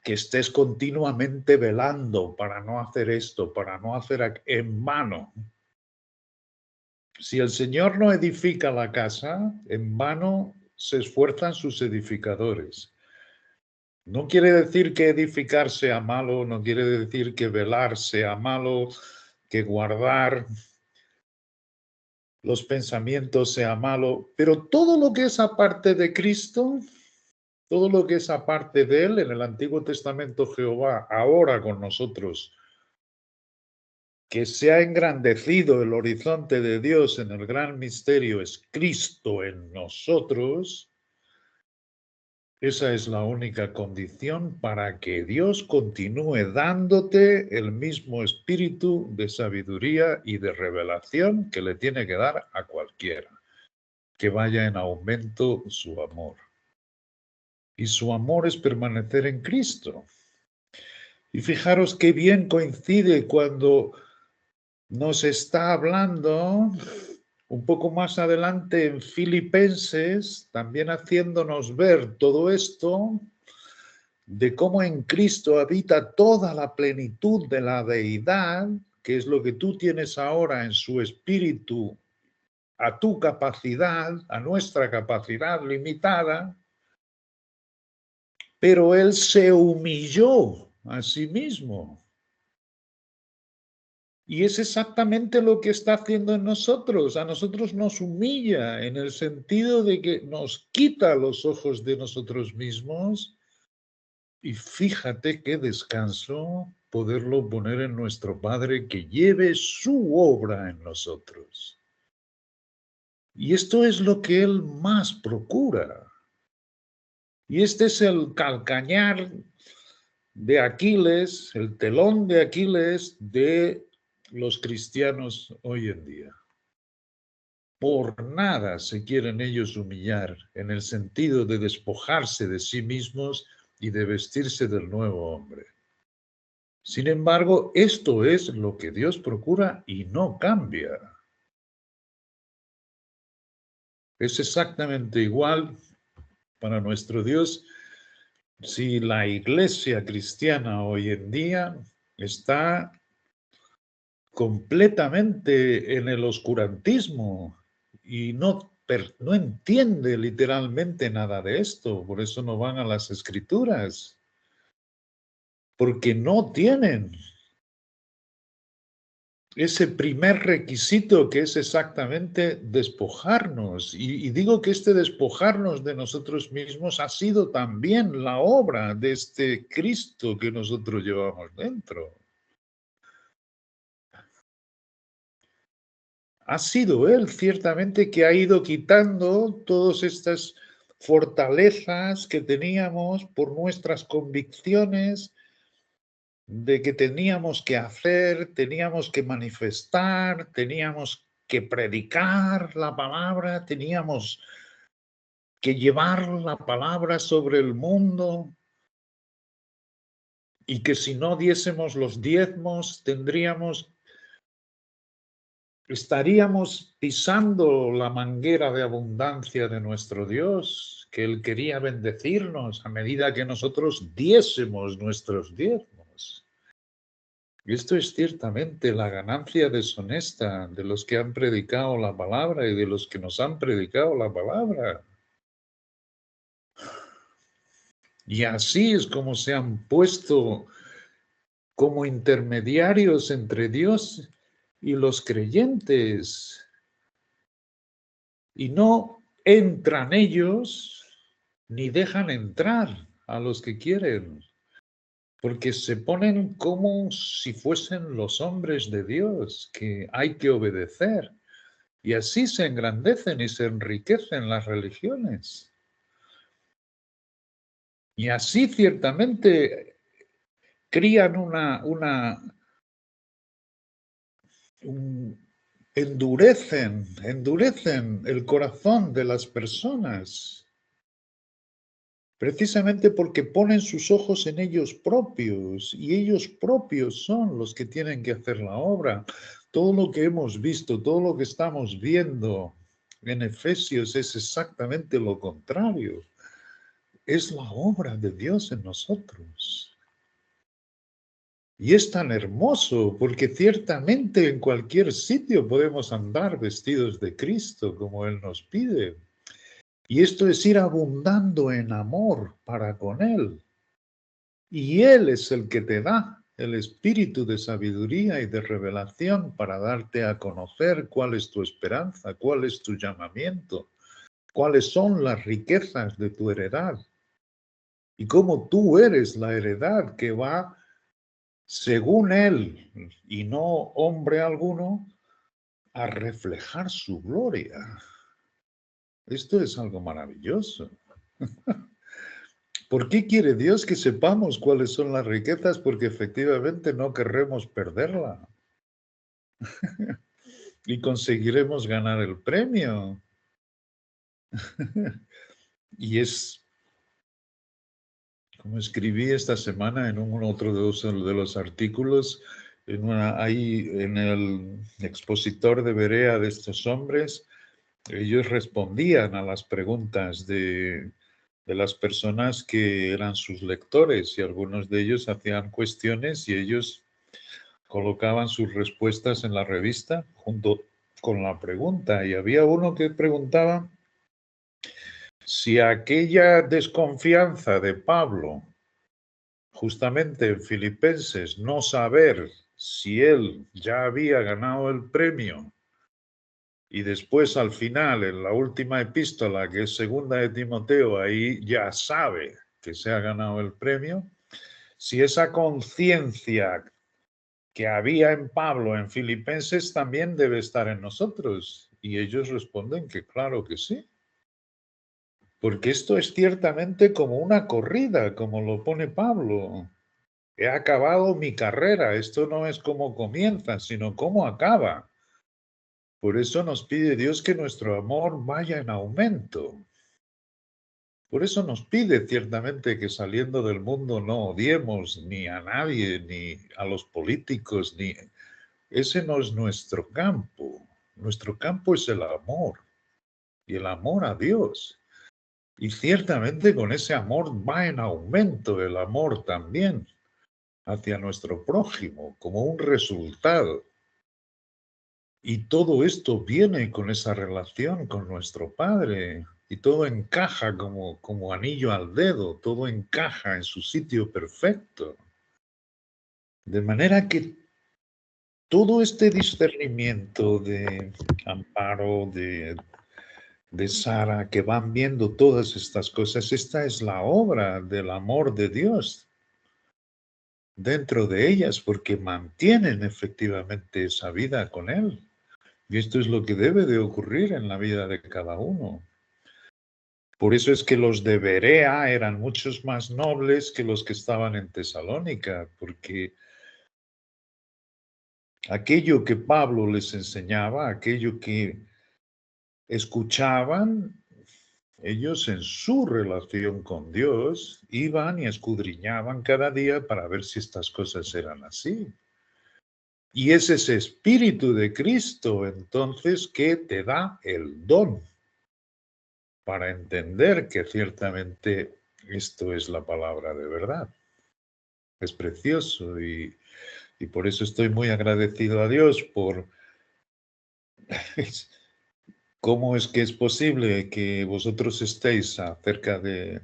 estés continuamente velando para no hacer esto, para no hacer en vano. Si el Señor no edifica la casa, en vano se esfuerzan sus edificadores. No quiere decir que edificar sea malo, no quiere decir que velar sea malo, que guardar los pensamientos sea malo, pero todo lo que es aparte de Cristo, todo lo que es aparte de Él, en el Antiguo Testamento Jehová, ahora con nosotros, que se ha engrandecido el horizonte de Dios en el gran misterio, es Cristo en nosotros. Esa es la única condición para que Dios continúe dándote el mismo espíritu de sabiduría y de revelación que le tiene que dar a cualquiera, que vaya en aumento su amor. Y su amor es permanecer en Cristo. Y fijaros qué bien coincide cuando nos está hablando un poco más adelante en Filipenses, también haciéndonos ver todo esto, de cómo en Cristo habita toda la plenitud de la deidad, que es lo que tú tienes ahora en su espíritu, a tu capacidad, a nuestra capacidad limitada, pero Él se humilló a sí mismo. Y es exactamente lo que está haciendo en nosotros. A nosotros nos humilla en el sentido de que nos quita los ojos de nosotros mismos. Y fíjate qué descanso poderlo poner en nuestro Padre que lleve su obra en nosotros. Y esto es lo que Él más procura. Y este es el calcañar de Aquiles, el telón de Aquiles de los cristianos hoy en día. Por nada se quieren ellos humillar en el sentido de despojarse de sí mismos y de vestirse del nuevo hombre. Sin embargo, esto es lo que Dios procura y no cambia. Es exactamente igual para nuestro Dios si la iglesia cristiana hoy en día está completamente en el oscurantismo y no entiende literalmente nada de esto. Por eso no van a las escrituras, porque no tienen ese primer requisito que es exactamente despojarnos. Y digo que este despojarnos de nosotros mismos ha sido también la obra de este Cristo que nosotros llevamos dentro. Ha sido Él ciertamente que ha ido quitando todas estas fortalezas que teníamos por nuestras convicciones de que teníamos que hacer, teníamos que manifestar, teníamos que predicar la palabra, teníamos que llevar la palabra sobre el mundo y que si no diésemos los diezmos estaríamos pisando la manguera de abundancia de nuestro Dios, que Él quería bendecirnos a medida que nosotros diésemos nuestros diezmos. Y esto es ciertamente la ganancia deshonesta de los que han predicado la palabra y de los que nos han predicado la palabra. Y así es como se han puesto como intermediarios entre Dios y los creyentes. Y no entran ellos ni dejan entrar a los que quieren, porque se ponen como si fuesen los hombres de Dios, que hay que obedecer. Y así se engrandecen y se enriquecen las religiones. Y así ciertamente crían endurecen el corazón de las personas, precisamente porque ponen sus ojos en ellos propios, y ellos propios son los que tienen que hacer la obra. Todo lo que hemos visto, todo lo que estamos viendo en Efesios es exactamente lo contrario. Es la obra de Dios en nosotros. Y es tan hermoso porque ciertamente en cualquier sitio podemos andar vestidos de Cristo como Él nos pide. Y esto es ir abundando en amor para con Él. Y Él es el que te da el espíritu de sabiduría y de revelación para darte a conocer cuál es tu esperanza, cuál es tu llamamiento, cuáles son las riquezas de tu heredad. Y cómo tú eres la heredad que va, según Él, y no hombre alguno, a reflejar su gloria. Esto es algo maravilloso. ¿Por qué quiere Dios que sepamos cuáles son las riquezas? Porque efectivamente no querremos perderla. Y conseguiremos ganar el premio. Y es, como escribí esta semana en otro de los artículos, ahí en el expositor de Berea de estos hombres, ellos respondían a las preguntas de las personas que eran sus lectores, y algunos de ellos hacían cuestiones y ellos colocaban sus respuestas en la revista junto con la pregunta. Y había uno que preguntaba si aquella desconfianza de Pablo, justamente en Filipenses, no saber si él ya había ganado el premio, y después al final, en la última epístola, que es segunda de Timoteo, ahí ya sabe que se ha ganado el premio, si esa conciencia que había en Pablo en Filipenses también debe estar en nosotros. Y ellos responden que claro que sí. Porque esto es ciertamente como una corrida, como lo pone Pablo. He acabado mi carrera. Esto no es cómo comienza, sino cómo acaba. Por eso nos pide Dios que nuestro amor vaya en aumento. Por eso nos pide ciertamente que saliendo del mundo no odiemos ni a nadie, ni a los políticos, ni... Ese no es nuestro campo. Nuestro campo es el amor, y el amor a Dios. Y ciertamente con ese amor va en aumento el amor también hacia nuestro prójimo, como un resultado. Y todo esto viene con esa relación con nuestro Padre, y todo encaja como anillo al dedo, todo encaja en su sitio perfecto. De manera que todo este discernimiento de Amparo, de Sara, que van viendo todas estas cosas, esta es la obra del amor de Dios dentro de ellas, porque mantienen efectivamente esa vida con Él. Y esto es lo que debe de ocurrir en la vida de cada uno. Por eso es que los de Berea eran muchos más nobles que los que estaban en Tesalónica, porque aquello que Pablo les enseñaba, aquello que escuchaban, ellos en su relación con Dios iban y escudriñaban cada día para ver si estas cosas eran así. Y es ese Espíritu de Cristo entonces que te da el don para entender que ciertamente esto es la palabra de verdad. Es precioso y por eso estoy muy agradecido a Dios por cómo es que es posible que vosotros estéis a cerca de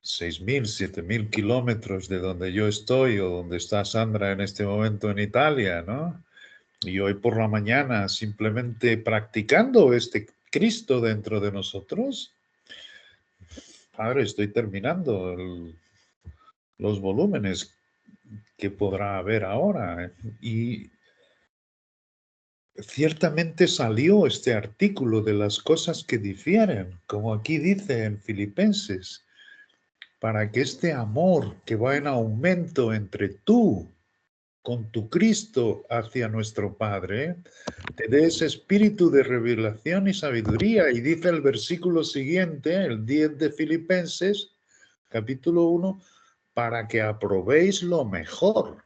6.000, 7.000 kilómetros de donde yo estoy o donde está Sandra en este momento en Italia, ¿no? Y hoy por la mañana simplemente practicando este Cristo dentro de nosotros. Padre, estoy terminando los volúmenes que podrá haber ahora. Y ciertamente salió este artículo de las cosas que difieren, como aquí dice en Filipenses, para que este amor que va en aumento entre tú con tu Cristo hacia nuestro Padre, te dé ese espíritu de revelación y sabiduría. Y dice el versículo siguiente, el 10 de Filipenses, capítulo 1, para que aprobéis lo mejor,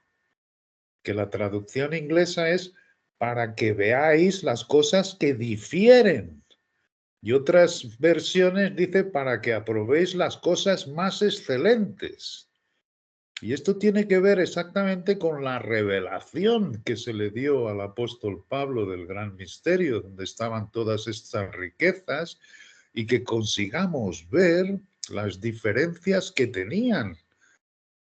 que la traducción inglesa es para que veáis las cosas que difieren. Y otras versiones dice para que aprobéis las cosas más excelentes. Y esto tiene que ver exactamente con la revelación que se le dio al apóstol Pablo del gran misterio, donde estaban todas estas riquezas, y que consigamos ver las diferencias que tenían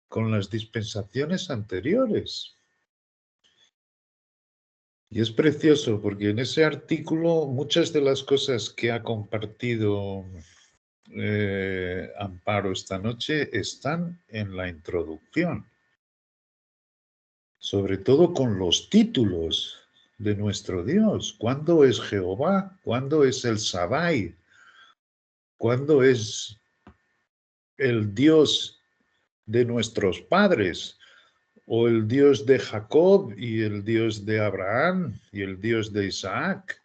con las dispensaciones anteriores. Y es precioso porque en ese artículo muchas de las cosas que ha compartido Amparo esta noche están en la introducción, sobre todo con los títulos de nuestro Dios. ¿Cuándo es Jehová? ¿Cuándo es el Shaddai? ¿Cuándo es el Dios de nuestros padres? ¿O el Dios de Jacob y el Dios de Abraham y el Dios de Isaac?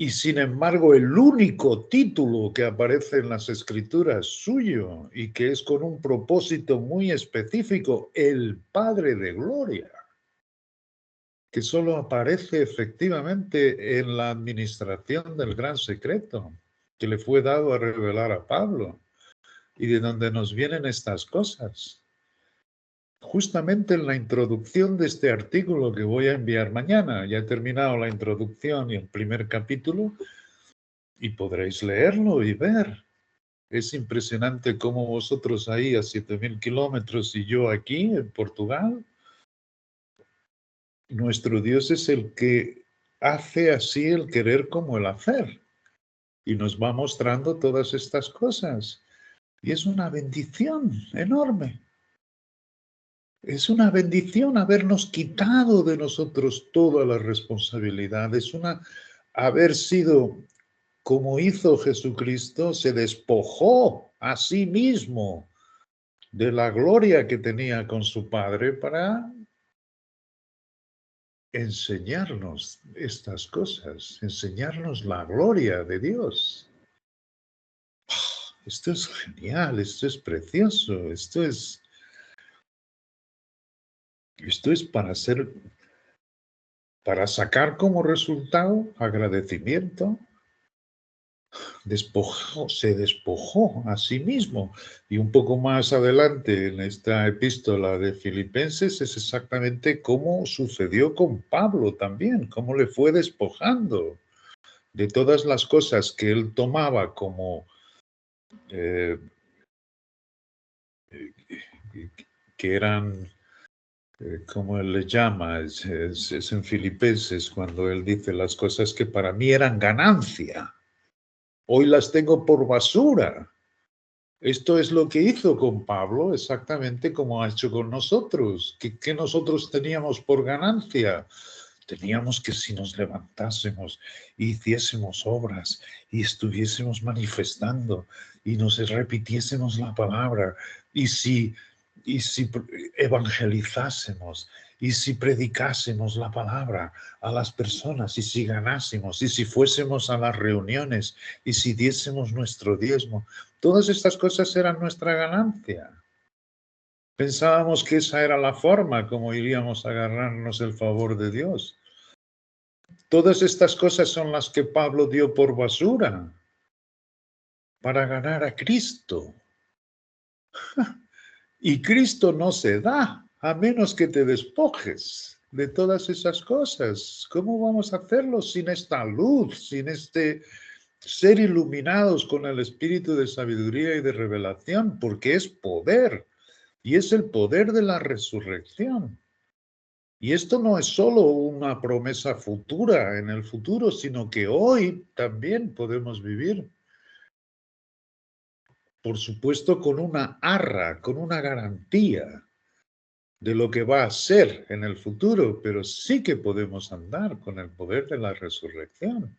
Y sin embargo, el único título que aparece en las Escrituras suyo y que es con un propósito muy específico, el Padre de Gloria, que solo aparece efectivamente en la administración del gran secreto que le fue dado a revelar a Pablo y de donde nos vienen estas cosas. Justamente en la introducción de este artículo que voy a enviar mañana, ya he terminado la introducción y el primer capítulo, y podréis leerlo y ver. Es impresionante cómo vosotros ahí a 7.000 kilómetros y yo aquí en Portugal, nuestro Dios es el que hace así el querer como el hacer. Y nos va mostrando todas estas cosas. Y es una bendición enorme. Es una bendición habernos quitado de nosotros toda la responsabilidad. Es haber sido como hizo Jesucristo, se despojó a sí mismo de la gloria que tenía con su Padre para enseñarnos estas cosas, enseñarnos la gloria de Dios. Esto es genial, esto es precioso, esto es para sacar como resultado agradecimiento. Se despojó a sí mismo. Y un poco más adelante en esta epístola de Filipenses es exactamente cómo sucedió con Pablo también, cómo le fue despojando de todas las cosas que él tomaba como que eran, como él le llama, es en Filipenses cuando él dice las cosas que para mí eran ganancia, hoy las tengo por basura. Esto es lo que hizo con Pablo, exactamente como ha hecho con nosotros. ¿Qué nosotros teníamos por ganancia? Teníamos que si nos levantásemos y hiciésemos obras y estuviésemos manifestando y nos repitiésemos la palabra y si evangelizásemos y si predicásemos la palabra a las personas y si ganásemos y si fuésemos a las reuniones y si diésemos nuestro diezmo, todas estas cosas eran nuestra ganancia. Pensábamos que esa era la forma como iríamos a agarrarnos el favor de Dios. Todas estas cosas son las que Pablo dio por basura para ganar a Cristo. Y Cristo no se da a menos que te despojes de todas esas cosas. ¿Cómo vamos a hacerlo sin esta luz, sin este ser iluminados con el espíritu de sabiduría y de revelación? Porque es poder, y es el poder de la resurrección. Y esto no es solo una promesa futura en el futuro, sino que hoy también podemos vivir. Por supuesto, con una arra, con una garantía de lo que va a ser en el futuro, pero sí que podemos andar con el poder de la resurrección.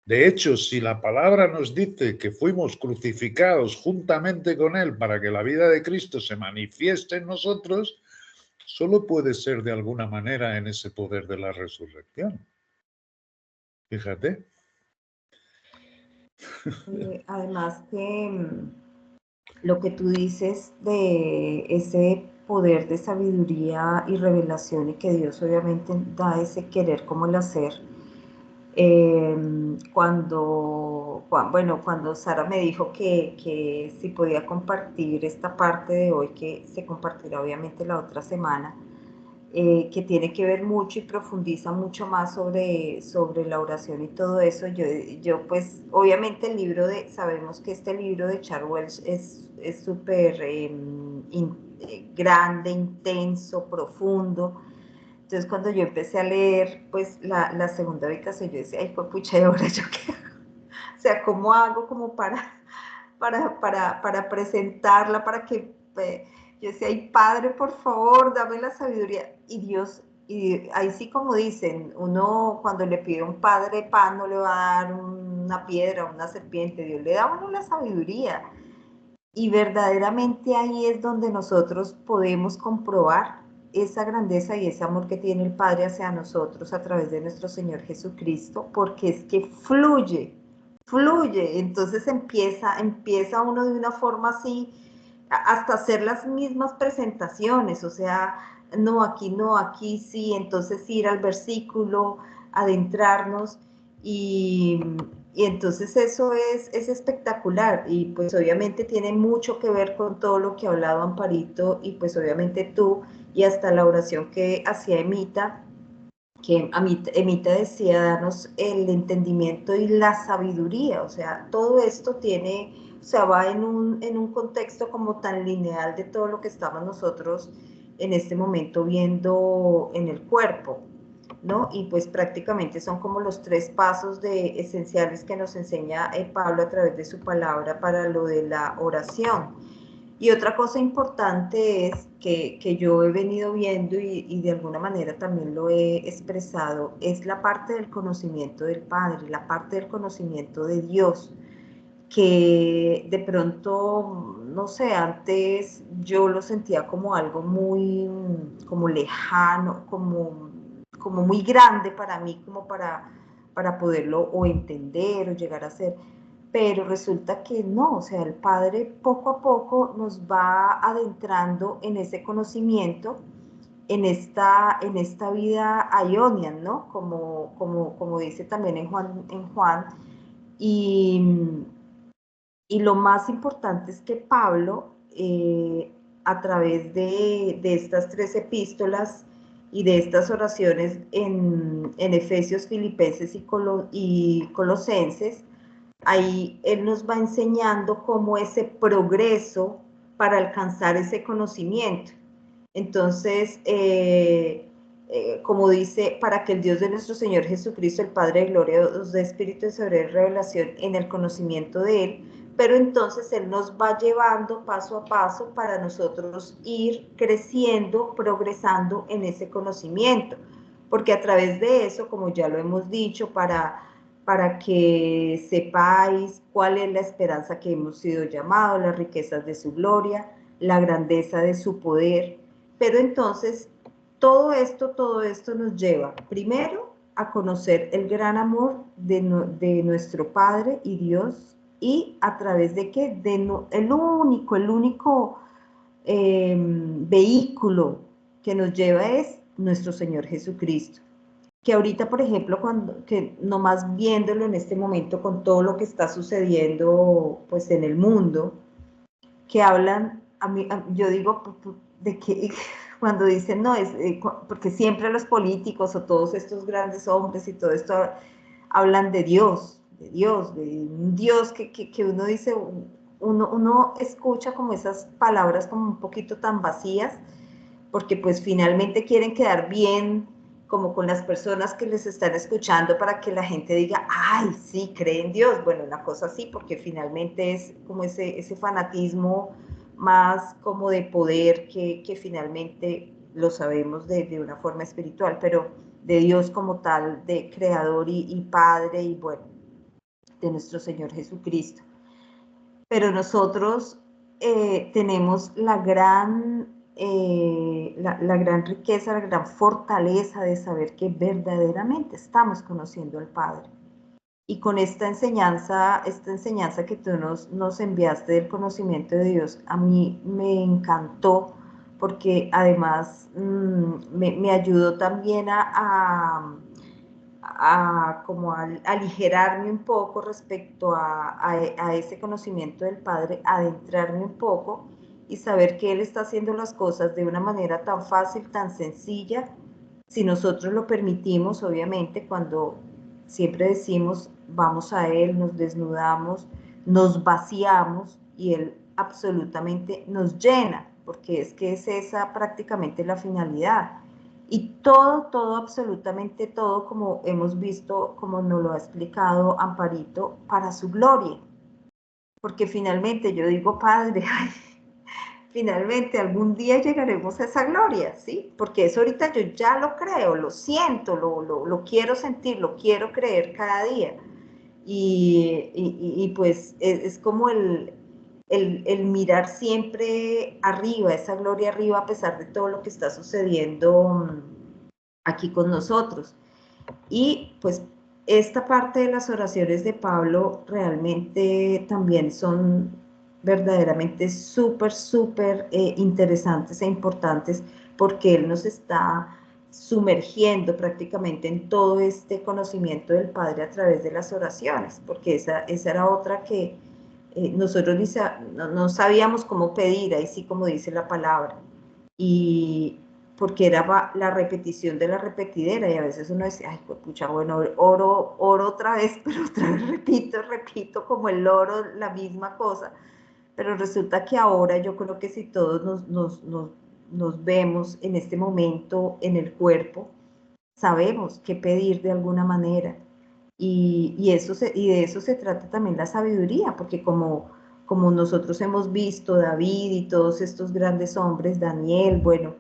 De hecho, si la palabra nos dice que fuimos crucificados juntamente con Él para que la vida de Cristo se manifieste en nosotros, solo puede ser de alguna manera en ese poder de la resurrección. Fíjate. Además que lo que tú dices de ese poder de sabiduría y revelación y que Dios obviamente da ese querer como el hacer. Cuando Sara me dijo que si podía compartir esta parte de hoy, que se compartirá obviamente la otra semana, que tiene que ver mucho y profundiza mucho más sobre la oración y todo eso. Yo pues, obviamente sabemos que este libro de Charles Welch es súper grande, intenso, profundo. Entonces cuando yo empecé a leer pues la segunda ubicación, yo decía, ay, pues pucha, ¿y ahora yo qué hago? O sea, ¿cómo hago como para presentarla, para que yo decía, ay Padre, por favor, dame la sabiduría? Y Dios, y ahí sí como dicen, uno cuando le pide a un padre pan no le va a dar una piedra, una serpiente, Dios le da a uno la sabiduría. Y verdaderamente ahí es donde nosotros podemos comprobar esa grandeza y ese amor que tiene el Padre hacia nosotros a través de nuestro Señor Jesucristo, porque es que fluye, entonces empieza uno de una forma así, hasta hacer las mismas presentaciones, o sea, no, aquí sí, entonces ir al versículo, adentrarnos y entonces eso es espectacular y pues obviamente tiene mucho que ver con todo lo que ha hablado Amparito y pues obviamente tú y hasta la oración que hacía Emita, que Emita decía darnos el entendimiento y la sabiduría, o sea, todo esto tiene, o sea, va en un contexto como tan lineal de todo lo que estamos nosotros en este momento viendo en el cuerpo, ¿no? Y pues prácticamente son como los 3 pasos esenciales que nos enseña Pablo a través de su palabra para lo de la oración. Y otra cosa importante es que yo he venido viendo y de alguna manera también lo he expresado, es la parte del conocimiento del Padre, la parte del conocimiento de Dios, que de pronto, no sé, antes yo lo sentía como algo muy, como lejano, como muy grande para mí, como para poderlo o entender o llegar a ser, pero resulta que no, o sea, el Padre poco a poco nos va adentrando en ese conocimiento, en esta vida ionian, ¿no? Como dice también en Juan y lo más importante es que Pablo, a través de estas 3 epístolas y de estas oraciones en Efesios, Filipenses y Colosenses, ahí él nos va enseñando cómo ese progreso para alcanzar ese conocimiento. Entonces, como dice, para que el Dios de nuestro Señor Jesucristo, el Padre de Gloria, os dé espíritu de sabiduría y revelación en el conocimiento de Él, pero entonces Él nos va llevando paso a paso para nosotros ir creciendo, progresando en ese conocimiento, porque a través de eso, como ya lo hemos dicho, para que sepáis cuál es la esperanza que hemos sido llamados, las riquezas de su gloria, la grandeza de su poder. Pero entonces, todo esto nos lleva, primero, a conocer el gran amor de nuestro Padre y Dios, y a través de qué, el único vehículo que nos lleva es nuestro Señor Jesucristo. que ahorita, por ejemplo, que nomás viéndolo en este momento con todo lo que está sucediendo pues en el mundo, que hablan, yo digo, de que cuando dicen, no, es porque siempre los políticos o todos estos grandes hombres y todo esto hablan de Dios, de un Dios que uno dice, uno escucha como esas palabras como un poquito tan vacías, porque pues finalmente quieren quedar bien como con las personas que les están escuchando para que la gente diga, ay, sí, cree en Dios. Bueno, una cosa así, porque finalmente es como ese fanatismo más como de poder que finalmente lo sabemos de una forma espiritual, pero de Dios como tal, de creador y Padre y bueno, de nuestro Señor Jesucristo. Pero nosotros tenemos la gran riqueza, la gran fortaleza de saber que verdaderamente estamos conociendo al Padre. Y con esta enseñanza que tú nos enviaste del conocimiento de Dios, a mí me encantó porque además me ayudó también como a aligerarme un poco respecto a ese conocimiento del Padre, adentrarme un poco y saber que Él está haciendo las cosas de una manera tan fácil, tan sencilla, si nosotros lo permitimos, obviamente, cuando siempre decimos, vamos a Él, nos desnudamos, nos vaciamos y Él absolutamente nos llena, porque es que es esa prácticamente la finalidad. Y todo, absolutamente todo, como hemos visto, como nos lo ha explicado Amparito, para su gloria. Porque finalmente yo digo, Padre, ay, finalmente algún día llegaremos a esa gloria, ¿sí? Porque eso ahorita yo ya lo creo, lo siento, lo quiero sentir, lo quiero creer cada día. Y pues es como el mirar siempre arriba, esa gloria arriba a pesar de todo lo que está sucediendo aquí con nosotros. Y pues esta parte de las oraciones de Pablo realmente también son verdaderamente súper interesantes e importantes porque él nos está sumergiendo prácticamente en todo este conocimiento del Padre a través de las oraciones, porque esa era otra que nosotros no sabíamos cómo pedir, ahí sí como dice la palabra, y porque era la repetición de la repetidera, y a veces uno decía, ay, pues pucha, bueno, oro otra vez, pero otra vez repito como el loro, la misma cosa, pero resulta que ahora yo creo que si todos nos vemos en este momento en el cuerpo, sabemos qué pedir de alguna manera. Y de eso se trata también la sabiduría, porque como nosotros hemos visto, David y todos estos grandes hombres, Daniel, bueno,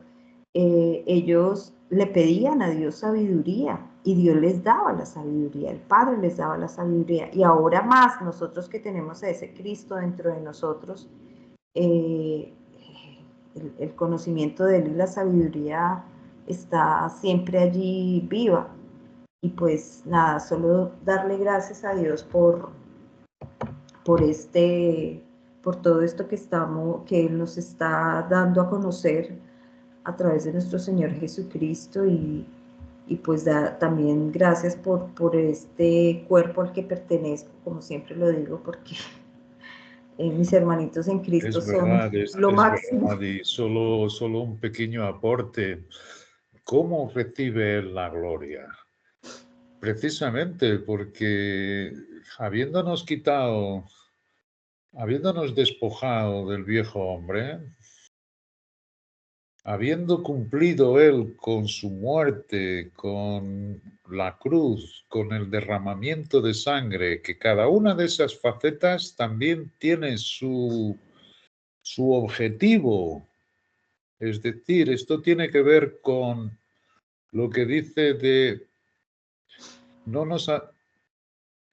ellos le pedían a Dios sabiduría y Dios les daba la sabiduría, el Padre les daba la sabiduría. Y ahora más nosotros que tenemos a ese Cristo dentro de nosotros, el conocimiento de Él y la sabiduría está siempre allí viva. Y pues nada, solo darle gracias a Dios por todo esto que Él nos está dando a conocer a través de nuestro Señor Jesucristo y pues también gracias por este cuerpo al que pertenezco, como siempre lo digo, porque mis hermanitos en Cristo son lo máximo. Verdad, y solo un pequeño aporte. ¿Cómo recibe él la gloria? Precisamente porque habiéndonos despojado del viejo hombre, habiendo cumplido él con su muerte, con la cruz, con el derramamiento de sangre, que cada una de esas facetas también tiene su objetivo. Es decir, esto tiene que ver con lo que dice de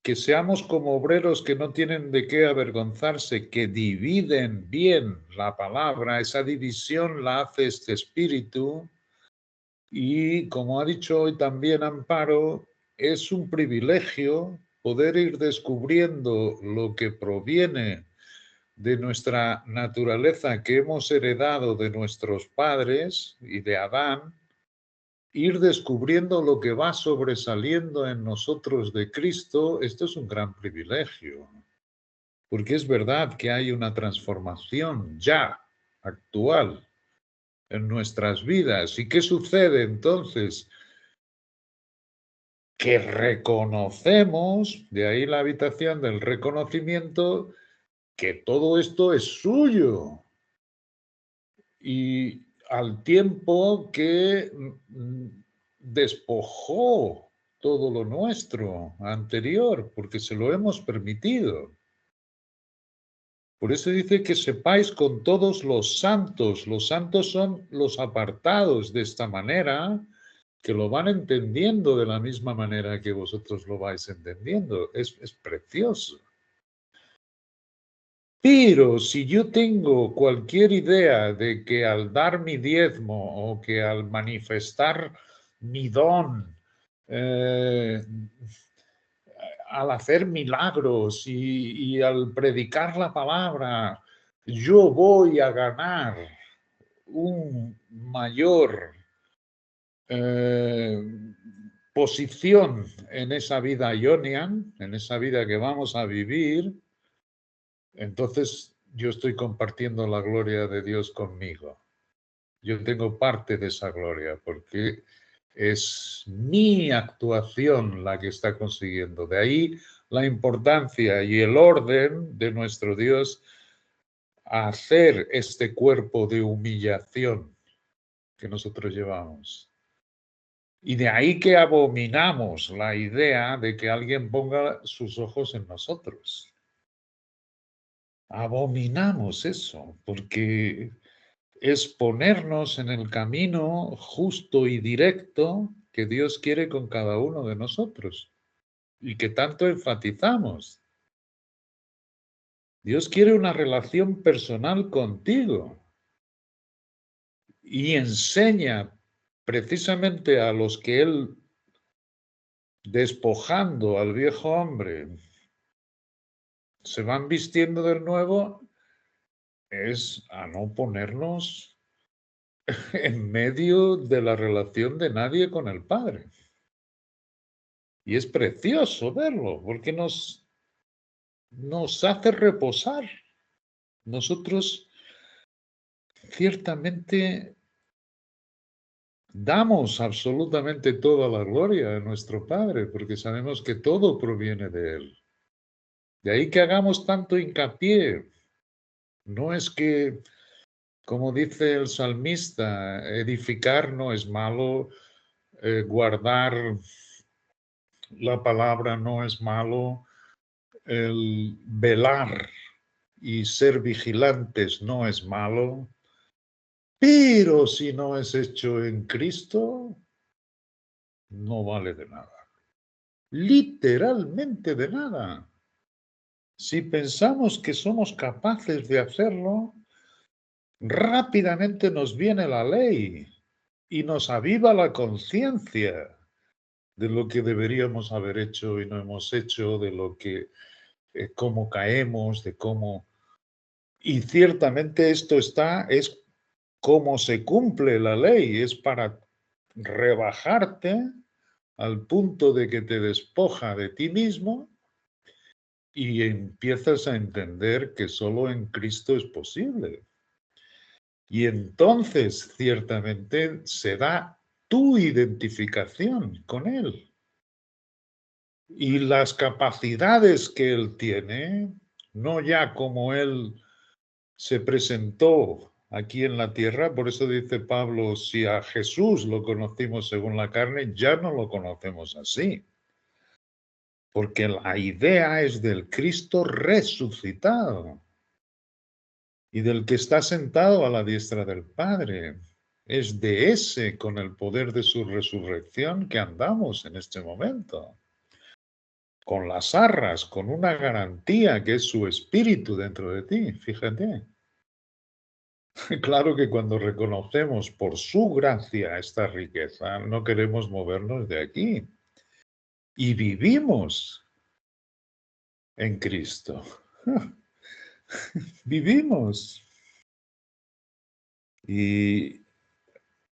que seamos como obreros que no tienen de qué avergonzarse, que dividen bien la palabra. Esa división la hace este espíritu. Y como ha dicho hoy también Amparo, es un privilegio poder ir descubriendo lo que proviene de nuestra naturaleza que hemos heredado de nuestros padres y de Adán, ir descubriendo lo que va sobresaliendo en nosotros de Cristo, esto es un gran privilegio. Porque es verdad que hay una transformación ya actual en nuestras vidas. ¿Y qué sucede entonces? Que reconocemos, de ahí la habitación del reconocimiento, que todo esto es suyo. Y al tiempo que despojó todo lo nuestro anterior, porque se lo hemos permitido. Por eso dice que sepáis con todos los santos. Los santos son los apartados de esta manera, que lo van entendiendo de la misma manera que vosotros lo vais entendiendo. Es precioso. Pero si yo tengo cualquier idea de que al dar mi diezmo o que al manifestar mi don, al hacer milagros y al predicar la palabra, yo voy a ganar un mayor posición en esa vida ionian, en esa vida que vamos a vivir, entonces yo estoy compartiendo la gloria de Dios conmigo. Yo tengo parte de esa gloria porque es mi actuación la que está consiguiendo. De ahí la importancia y el orden de nuestro Dios a hacer este cuerpo de humillación que nosotros llevamos. Y de ahí que abominamos la idea de que alguien ponga sus ojos en nosotros. Abominamos eso, porque es ponernos en el camino justo y directo que Dios quiere con cada uno de nosotros y que tanto enfatizamos. Dios quiere una relación personal contigo y enseña precisamente a los que Él, despojando al viejo hombre, se van vistiendo del nuevo, es a no ponernos en medio de la relación de nadie con el Padre. Y es precioso verlo, porque nos hace reposar. Nosotros ciertamente damos absolutamente toda la gloria a nuestro Padre, porque sabemos que todo proviene de Él. De ahí que hagamos tanto hincapié. No es que, como dice el salmista, edificar no es malo, guardar la palabra no es malo, el velar y ser vigilantes no es malo, pero si no es hecho en Cristo, no vale de nada. Literalmente de nada. Si pensamos que somos capaces de hacerlo, rápidamente nos viene la ley y nos aviva la conciencia de lo que deberíamos haber hecho y no hemos hecho, de lo que, cómo caemos, de cómo... Y ciertamente esto es cómo se cumple la ley, es para rebajarte al punto de que te despoja de ti mismo y empiezas a entender que solo en Cristo es posible. Y entonces, ciertamente, se da tu identificación con Él. Y las capacidades que Él tiene, no ya como Él se presentó aquí en la tierra, por eso dice Pablo, si a Jesús lo conocimos según la carne, ya no lo conocemos así. Porque la idea es del Cristo resucitado y del que está sentado a la diestra del Padre. Es de ese, con el poder de su resurrección, que andamos en este momento. Con las arras, con una garantía que es su espíritu dentro de ti, fíjate. Claro que cuando reconocemos por su gracia esta riqueza, no queremos movernos de aquí. Y vivimos en Cristo. Vivimos. Y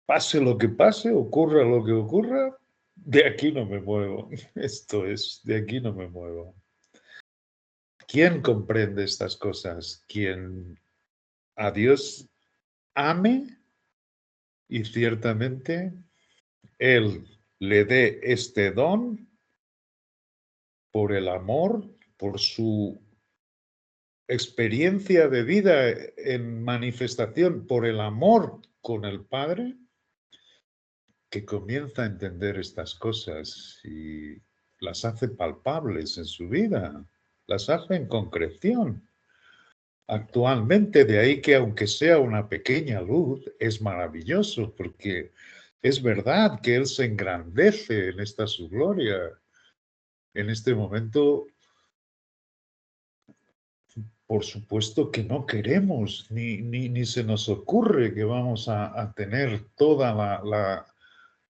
pase lo que pase, ocurra lo que ocurra, de aquí no me muevo. Esto es, de aquí no me muevo. ¿Quién comprende estas cosas? Quien a Dios ame y ciertamente Él le dé este don por el amor, por su experiencia de vida en manifestación, por el amor con el Padre, que comienza a entender estas cosas y las hace palpables en su vida, las hace en concreción. Actualmente, de ahí que aunque sea una pequeña luz, es maravilloso, porque es verdad que Él se engrandece en esta su gloria. En este momento, por supuesto que no queremos, ni se nos ocurre que vamos a tener toda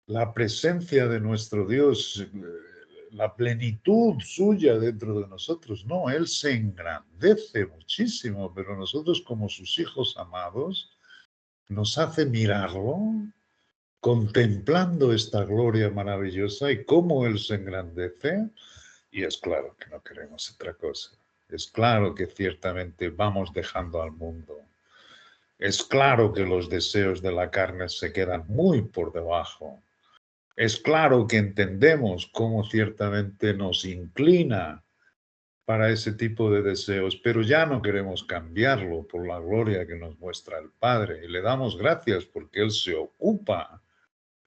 la presencia de nuestro Dios, la plenitud suya dentro de nosotros. No, Él se engrandece muchísimo, pero nosotros como sus hijos amados nos hace mirarlo, contemplando esta gloria maravillosa y cómo Él se engrandece, y es claro que no queremos otra cosa. Es claro que ciertamente vamos dejando al mundo. Es claro que los deseos de la carne se quedan muy por debajo. Es claro que entendemos cómo ciertamente nos inclina para ese tipo de deseos, pero ya no queremos cambiarlo por la gloria que nos muestra el Padre. Y le damos gracias porque Él se ocupa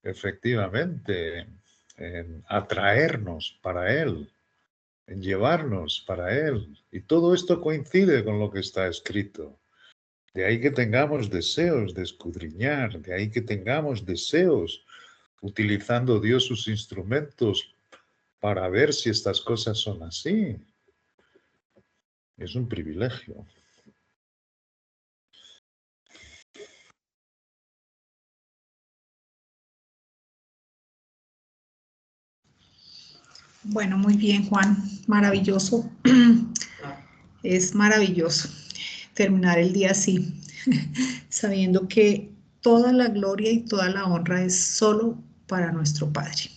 efectivamente en atraernos para Él, en llevarnos para Él. Y todo esto coincide con lo que está escrito. De ahí que tengamos deseos de escudriñar, de ahí que tengamos deseos utilizando Dios sus instrumentos para ver si estas cosas son así. Es un privilegio. Bueno, muy bien, Juan. Maravilloso. Es maravilloso terminar el día así, sabiendo que toda la gloria y toda la honra es solo para nuestro Padre.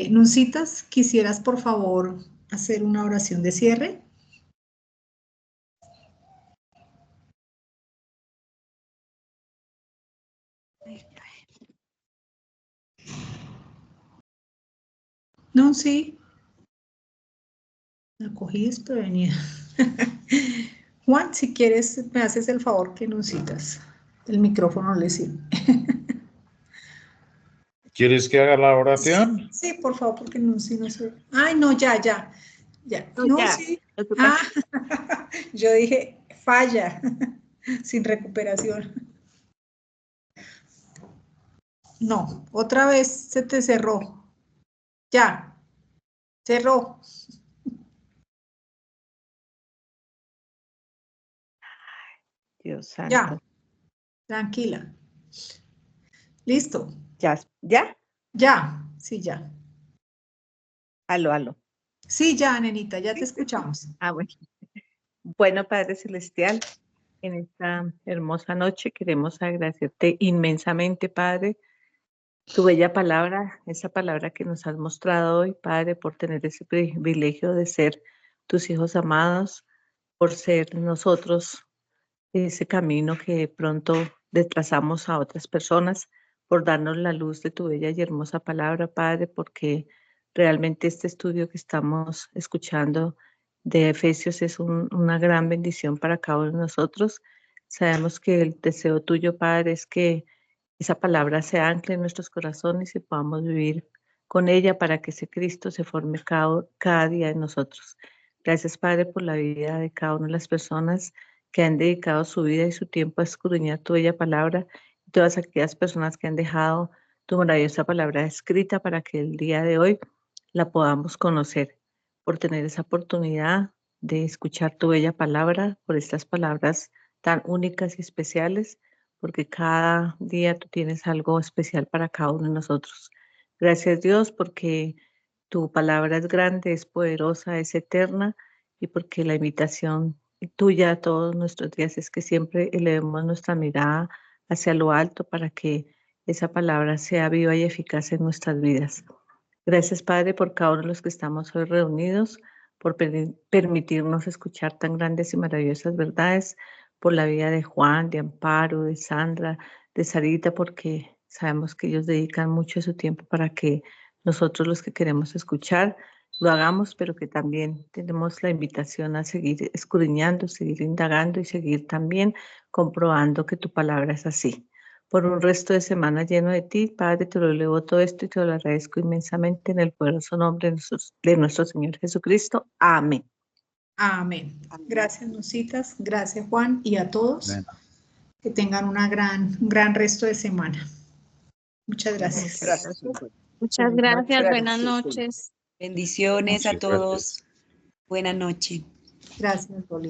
Nuncitas, ¿quisieras por favor hacer una oración de cierre? No, sí. La cogí desprevenida. Juan, si quieres, me haces el favor que Nuncitas. El micrófono le sirve. ¿Quieres que haga la oración? Sí, por favor, porque no, sí, no sé. Ay, no, ya. No, No, ya. sí. Yo dije, falla, sin recuperación. No, otra vez se te cerró. Ya, cerró. Dios santo. Ya, tranquila. Listo. ¿Ya? ¿Ya? Ya, sí, ya. Aló. Sí, ya, nenita, ya te escuchamos. Bueno. Bueno, Padre Celestial, en esta hermosa noche queremos agradecerte inmensamente, Padre, tu bella palabra, esa palabra que nos has mostrado hoy, Padre, por tener ese privilegio de ser tus hijos amados, por ser nosotros ese camino que de pronto desplazamos a otras personas, por darnos la luz de tu bella y hermosa palabra, Padre, porque realmente este estudio que estamos escuchando de Efesios es una gran bendición para cada uno de nosotros. Sabemos que el deseo tuyo, Padre, es que esa palabra se ancle en nuestros corazones y podamos vivir con ella para que ese Cristo se forme cada día en nosotros. Gracias, Padre, por la vida de cada una de las personas que han dedicado su vida y su tiempo a escudriñar tu bella palabra, y todas aquellas personas que han dejado tu maravillosa palabra escrita para que el día de hoy la podamos conocer, por tener esa oportunidad de escuchar tu bella palabra, por estas palabras tan únicas y especiales, porque cada día tú tienes algo especial para cada uno de nosotros. Gracias, Dios, porque tu palabra es grande, es poderosa, es eterna, y porque la invitación tuya a todos nuestros días es que siempre elevemos nuestra mirada hacia lo alto para que esa palabra sea viva y eficaz en nuestras vidas. Gracias, Padre, por cada uno de los que estamos hoy reunidos, por permitirnos escuchar tan grandes y maravillosas verdades, por la vida de Juan, de Amparo, de Sandra, de Sarita, porque sabemos que ellos dedican mucho de su tiempo para que nosotros los que queremos escuchar lo hagamos, pero que también tenemos la invitación a seguir escudriñando, seguir indagando y seguir también comprobando que tu palabra es así. Por un resto de semana lleno de ti, Padre, te lo elevo todo esto y te lo agradezco inmensamente en el poderoso nombre de nuestro Señor Jesucristo. Amén. Amén. Gracias, Nusitas. Gracias, Juan, y a todos. Amén. Que tengan un gran resto de semana. Muchas gracias. Gracias. Muchas gracias, buenas noches. Bendiciones a Muchas todos. gracias. Buenas noches. Gracias, Loli.